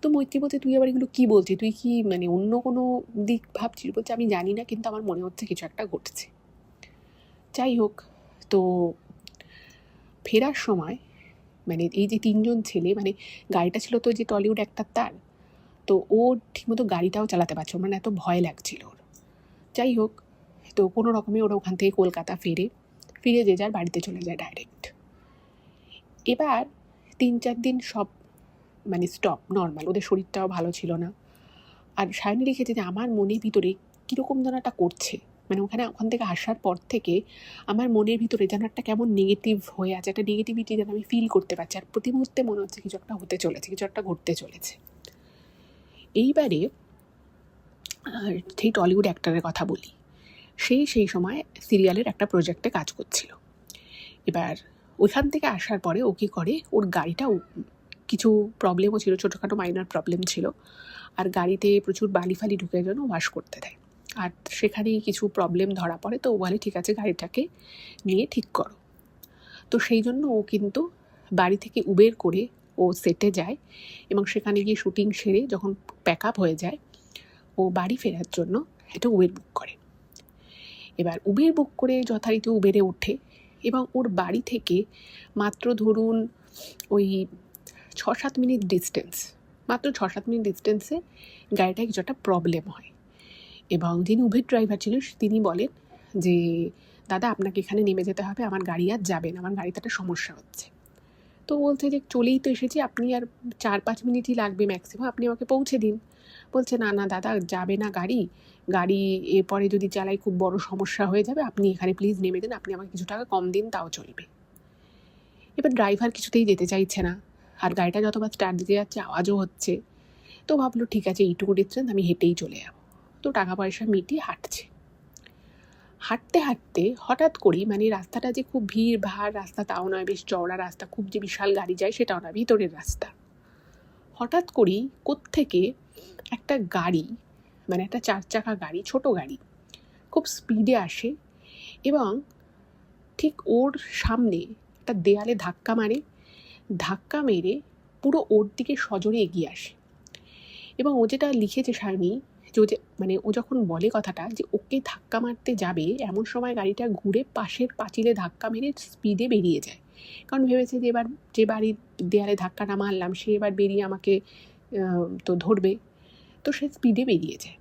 তো মৈত্রী বলছে তুই আবার এগুলো কী বলছিস, তুই কি মানে অন্য কোনো দিক ভাবছিস? বলছে আমি জানি না, কিন্তু আমার মনে হচ্ছে কিছু একটা ঘটছে। যাই হোক, তো ফেরার সময় মানে এই যে তিনজন ছেলে, মানে গাড়িটা ছিল তো যে টলিউড একটা তার, তো ও ঠিকমতো গাড়িটাও চালাতে পারছে, মানে এত ভয় লাগছিল ওর। যাই হোক, তো কোনো রকমে ওরা ওখান থেকে কলকাতা ফিরে যে যার বাড়িতে চলে যায় ডাইরেক্ট। এবার 3-4 দিন সব মানে স্টপ, নর্মাল, ওদের শরীরটাও ভালো ছিল না। আর সায়নী লিখেছে যে আমার মনের ভিতরে কীরকম যেন একটা করছে, মানে ওখান থেকে আসার পর থেকে আমার মনের ভিতরে যেন একটা কেমন নেগেটিভ হয়ে আছে, একটা নেগেটিভিটি যেন আমি ফিল করতে পারছি, আর প্রতি মুহূর্তে মনে হচ্ছে কিছু একটা হতে চলেছে, কিছু একটা ঘটতে চলেছে। এইবারে সেই টলিউড অ্যাক্টরের কথা বলি, সেই সময় সিরিয়ালের একটা প্রজেক্টে কাজ করছিল। এবার ওইখান থেকে আসার পরে ও কী করে, ওর গাড়িটাও কিছু প্রবলেমও ছিল, ছোটোখাটো মাইনর প্রবলেম ছিল, আর গাড়িতে প্রচুর বালি ফালি ঢুকে যেন ওয়াশ করতে দেয়, আর সেখানেই কিছু প্রবলেম ধরা পড়ে। তো ও বলে ঠিক আছে গাড়িটাকে নিয়ে ঠিক করো। তো সেই জন্য ও কিন্তু বাড়ি থেকে উবের করে ও সেটে যায় এবং সেখানে গিয়ে শুটিং সেরে যখন প্যাক আপ হয়ে যায় ও বাড়ি ফেরার জন্য একটা উবের বুক করে। এবার উবের বুক করে যথারীতি উবেরে ওঠে এবং ওর বাড়ি থেকে মাত্র ধরুন ওই 6-7 মিনিট ডিস্টেন্স, মাত্র 6-7 মিনিট ডিস্টেন্সে গাড়িটা কিছু একটা প্রবলেম হয় এবং যিনি উবের ড্রাইভার ছিলেন তিনি বলেন যে দাদা আপনাকে এখানে নেমে যেতে হবে, আমার গাড়ি আর যাবে না, আমার গাড়িতে একটা সমস্যা হচ্ছে। তো বলছে যে চলেই তো এসেছি, আপনি আর 4-5 মিনিটই লাগবে ম্যাক্সিমাম, আপনি আমাকে পৌঁছে দিন। বলছে না না দাদা, যাবে না গাড়ি এরপরে যদি চালাই খুব বড় সমস্যা হয়ে যাবে, আপনি এখানে প্লিজ নেমে দেন, আপনি আমাকে কিছু টাকা কম দিন তাও চলবে। এবার ড্রাইভার কিছুতেই যেতে চাইছে না, আর গাড়িটা যতবার স্টার্ট দিতে যাচ্ছে আওয়াজও হচ্ছে। তো ভাবলো ঠিক আছে এইটুকু ডিস্টেন্স আমি হেঁটেই চলে যাবো। তো টাকা পয়সা মিটিয়ে হাঁটতে হাঁটতে হঠাৎ করেই, মানে রাস্তাটা যে খুব ভিড় ভাড় রাস্তা তাও নয়, বেশ চওড়া রাস্তা, খুব যে বিশাল গাড়ি যায় সেটাও না, ভিতরের রাস্তা। হঠাৎ করেই কোত্থেকে একটা গাড়ি, মানে একটা 4 চাকা গাড়ি, ছোট গাড়ি, খুব স্পিডে আসে এবং ঠিক ওর সামনে একটা দেয়ালে ধাক্কা মেরে পুরো ওর দিকে সজোরে এগিয়ে আসে। এবং ও যেটা লিখেছে সায়নী, যে মানে ও যখন বলে কথাটা যে ওকে ধাক্কা মারতে যাবে এমন সময় গাড়িটা ঘুরে পাশের পাঁচিলে ধাক্কা মেরে স্পিডে বেরিয়ে যায়, কারণ ভেবেছে যে এবার যে বাড়ির দেয়ালে ধাক্কাটা মারলাম সে এবার বেরিয়ে আমাকে তো ধরবে। তো সে স্পিডে বেরিয়ে যায়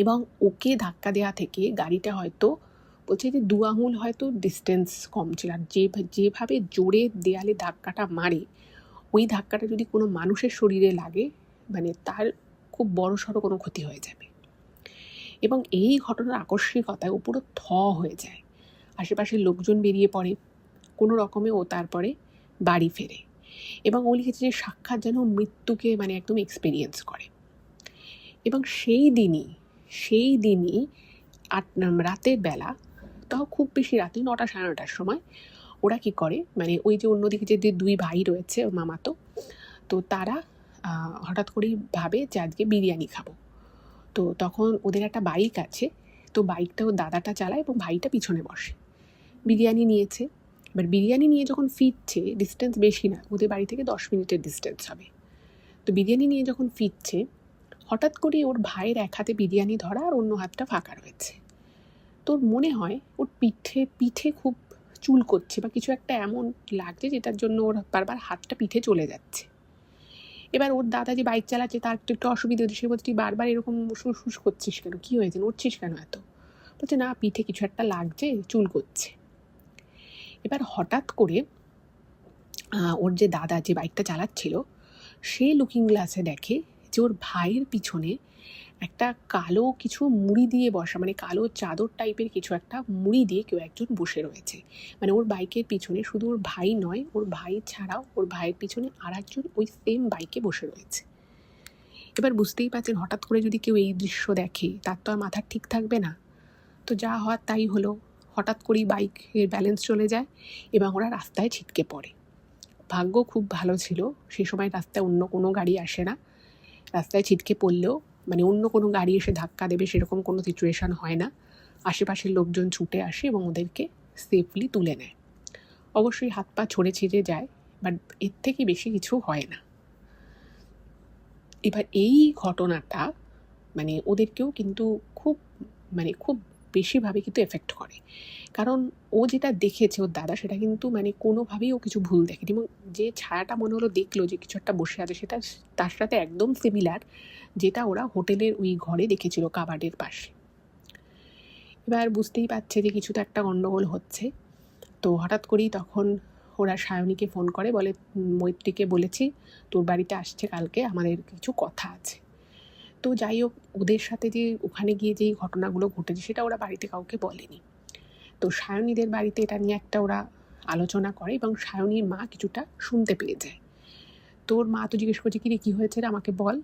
এবং ওকে ধাক্কা দেওয়া থেকে গাড়িটা হয়তো বলছে যে 2 আঙুল হয়তো ডিস্টেন্স কম ছিল, আর যেভাবে জোরে দেয়ালে ধাক্কাটা মারে, ওই ধাক্কাটা যদি কোনো মানুষের শরীরে লাগে মানে তার খুব বড়সড় কোনো ক্ষতি হয়ে যাবে। এবং এই ঘটনার আকস্মিকতায় ও পুরো হয়ে যায়। আশেপাশের লোকজন বেরিয়ে পড়ে, কোনো রকমে ও তারপরে বাড়ি ফেরে এবং ও লিখেছে যে সাক্ষাৎ যেন মৃত্যুকে মানে একদম এক্সপিরিয়েন্স করে। এবং সেই দিনই রাতের বেলা, তাও খুব বেশি রাতে 9টা 9:30টার সময় ওরা কি করে, মানে ওই যে অন্যদিকে যে 2 ভাই রয়েছে মামাতো, তো তারা হঠাৎ করেই ভাবে যে আজকে বিরিয়ানি খাবো। তো তখন ওদের একটা বাইক আছে, তো বাইকটা ওর দাদাটা চালায় এবং ভাইটা পিছনে বসে। বিরিয়ানি নিয়েছে, এবার বিরিয়ানি নিয়ে যখন ফিরছে, ডিস্টেন্স বেশি না, ওদের বাড়ি থেকে 10 মিনিটের ডিস্টেন্স হবে। তো বিরিয়ানি নিয়ে যখন ফিরছে হঠাৎ করেই ওর ভাইয়ের এক হাতে বিরিয়ানি ধরা আর অন্য হাতটা ফাঁকা রয়েছে। তোর মনে হয় ওর পিঠে খুব চুল করছে বা কিছু একটা এমন লাগছে যেটার জন্য ওর বারবার হাতটা পিঠে চলে যাচ্ছে। এবার ওর দাদা যে বাইক চালাচ্ছে তার একটু অসুবিধা হচ্ছে, সে বলছে তুই বারবার এরকম হুস করছিস কেন, কী হয়েছে, নড়ছিস কেন এত? বলছে না পিঠে কিছু একটা লাগছে, চুল করছে। এবার হঠাৎ করে ওর যে দাদা যে বাইকটা চালাচ্ছিল সে লুকিং গ্লাসে দেখে যে ওর ভাইয়ের পিছনে একটা কালো কিছু মুড়ি দিয়ে বসা, মানে কালো চাদর টাইপের কিছু একটা মুড়ি দিয়ে কেউ একজন বসে রয়েছে। মানে ওর বাইকের পিছনে শুধু ওর ভাই নয়, ওর ভাই ছাড়াও ওর ভাইয়ের পিছনে আর একজন ওই সেম বাইকে বসে রয়েছে। এবার বুঝতেই পারছেন হঠাৎ করে যদি কেউ এই দৃশ্য দেখে তার তো আর মাথা ঠিক থাকবে না, তো যা হওয়ার তাই হলো, হঠাৎ করেই বাইকের ব্যালেন্স চলে যায় এবং ওরা রাস্তায় ছিটকে পড়ে। ভাগ্য খুব ভালো ছিল, সে সময় রাস্তায় অন্য কোনো গাড়ি আসে না। রাস্তায় ছিটকে পড়লেও মানে অন্য কোনো গাড়ি এসে ধাক্কা দেবে সেরকম কোনো সিচুয়েশান হয় না। আশেপাশের লোকজন ছুটে আসে এবং ওদেরকে সেফলি তুলে নেয়। অবশ্যই হাত পা ছড়ে ছিঁড়ে যায়, বাট এর থেকে বেশি কিছু হয় না। এবার এই ঘটনাটা মানে ওদেরকেও কিন্তু খুব বেশিভাবে কিন্তু এফেক্ট করে। কারণ ও যেটা দেখেছে ওর দাদা, সেটা কিন্তু মানে কোনোভাবেই ও কিছু ভুল দেখেনি, এবং যে ছায়াটা মনে হলো দেখলো যে কিছু একটা বসে আছে, সেটা তার সাথে একদম সিমিলার যেটা ওরা হোটেলের ওই ঘরে দেখেছিল কাবার্ডের পাশে। এবার বুঝতেই পারছে যে কিছু তো একটা গণ্ডগোল হচ্ছে। তো হঠাৎ করেই তখন ওরা সায়নীকে ফোন করে, বলে মৈত্রীকে বলেছি তোর বাড়িতে আসছে কালকে, আমাদের কিছু কথা আছে। তো যাই হোক, ওদের সাথে যে ওখানে গিয়ে যেই ঘটনাগুলো ঘটেছে সেটা ওরা বাড়িতে কাউকে বলেনি। তো সায়নীদের বাড়িতে এটা নিয়ে একটা ওরা আলোচনা করে এবং সায়নীর মা কিছুটা শুনতে পেয়ে যায়। তোর মা তো জিজ্ঞেস করছে কিরে কী হয়েছে রে, আমাকে বল।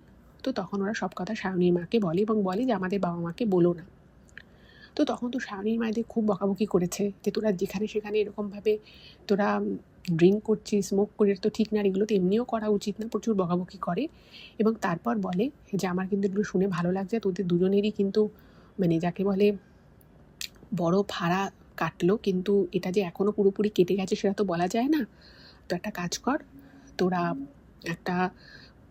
তো তখন ওরা সব কথা সায়নীর মাকে বলে এবং বলে যে আমাদের বাবা মাকে বলো না। তো তখন তো সায়নীর মায়েদের খুব বকাবকি করেছে যে তোরা যেখানে সেখানে এরকমভাবে তোরা ড্রিঙ্ক করছিস, স্মোক করে, তো ঠিক না, এগুলো তো এমনিও করা উচিত না। প্রচুর বকাবকি করে এবং তারপর বলে যে আমার কিন্তু এগুলো শুনে ভালো লাগছে, তোদের দুজনেরই কিন্তু মানে যাকে বলে বড় ফাড়া কাটলো, কিন্তু এটা যে এখনও পুরোপুরি কেটে গেছে সেটা তো বলা যায় না। তো একটা কাজ কর, তোরা একটা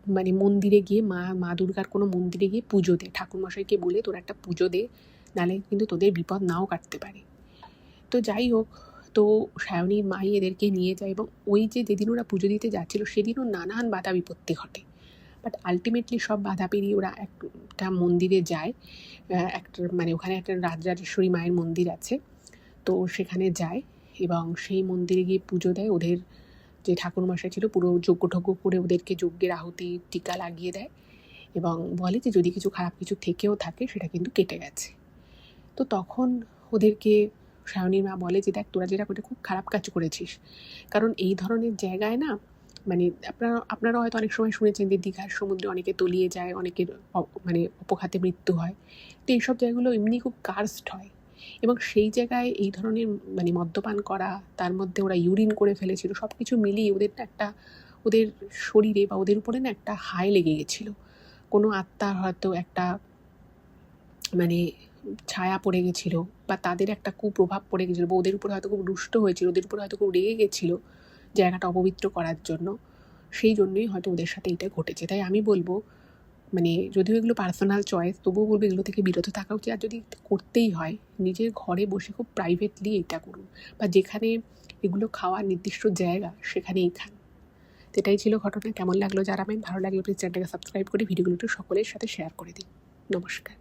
মানে মন্দিরে গিয়ে মা দুর্গার কোনো মন্দিরে গিয়ে পুজো দে, ঠাকুরমশাইকে বলে তোরা একটা পুজো দে, নাহলে কিন্তু তোদের বিপদ নাও কাটতে পারে। তো যাই হোক, তো সায়নীর মাই এদেরকে নিয়ে যায় এবং ওই যে যেদিন ওরা পুজো দিতে যাচ্ছিল সেদিনও নানান বাধা বিপত্তি ঘটে। বাট আলটিমেটলি সব বাধা পেরিয়ে ওরা একটা মন্দিরে যায়। একটা মানে ওখানে একটা রাজরাজেশ্বরী মায়ের মন্দির আছে, তো সেখানে যায় এবং সেই মন্দিরে গিয়ে পুজো দেয়। ওদের যে ঠাকুরমশাই ছিল পুরো যজ্ঞ ঠজ্ঞ করে ওদেরকে যজ্ঞের আহুতি টিকা লাগিয়ে দেয় এবং বলে যে যদি কিছু খারাপ কিছু থেকেও থাকে সেটা কিন্তু কেটে গেছে। তো তখন ওদেরকে সায়নীর মা বলে যে দেখ, তোরা যেটা করে খুব খারাপ কাজ করেছিস, কারণ এই ধরনের জায়গায় না মানে আপনারা হয়তো অনেক সময় শুনেছেন যে দীঘার সমুদ্রে অনেকে তলিয়ে যায়, অনেকের মানে অপঘাতে মৃত্যু হয়। তো এইসব জায়গাগুলো এমনি খুব কার্সড হয় এবং সেই জায়গায় এই ধরনের মানে মদ্যপান করা, তার মধ্যে ওরা ইউরিন করে ফেলেছিল, সব কিছু মিলিয়ে ওদের না একটা ওদের শরীরে বা ওদের উপরে না একটা হাই লেগে গেছিলো। কোনো আত্মার হয়তো একটা মানে ছায়া পড়ে গেছিলো বা তাদের একটা কুপ্রভাব পড়ে গেছিলো, বা ওদের উপরে হয়তো খুব রুষ্ট হয়েছিল, ওদের উপরে হয়তো খুব রেগে গেছিলো জায়গাটা অপবিত্র করার জন্য। সেই জন্যই হয়তো ওদের সাথে এটা ঘটেছে। তাই আমি বলবো মানে যদিও এগুলো পার্সোনাল চয়েস, তবুও বলবো এগুলো থেকে বিরত থাকা উচিত। আর যদি করতেই হয় নিজের ঘরে বসে খুব প্রাইভেটলি এটা করুন, বা যেখানে এগুলো খাওয়ার নির্দিষ্ট জায়গা সেখানেই খান। এটাই ছিল ঘটনা। কেমন লাগলো জানাবেন, ভালো লাগলে প্লিজ চ্যানেলটাকে সাবস্ক্রাইব করে ভিডিওগুলো একটু সকলের সাথে শেয়ার করে দিন। নমস্কার।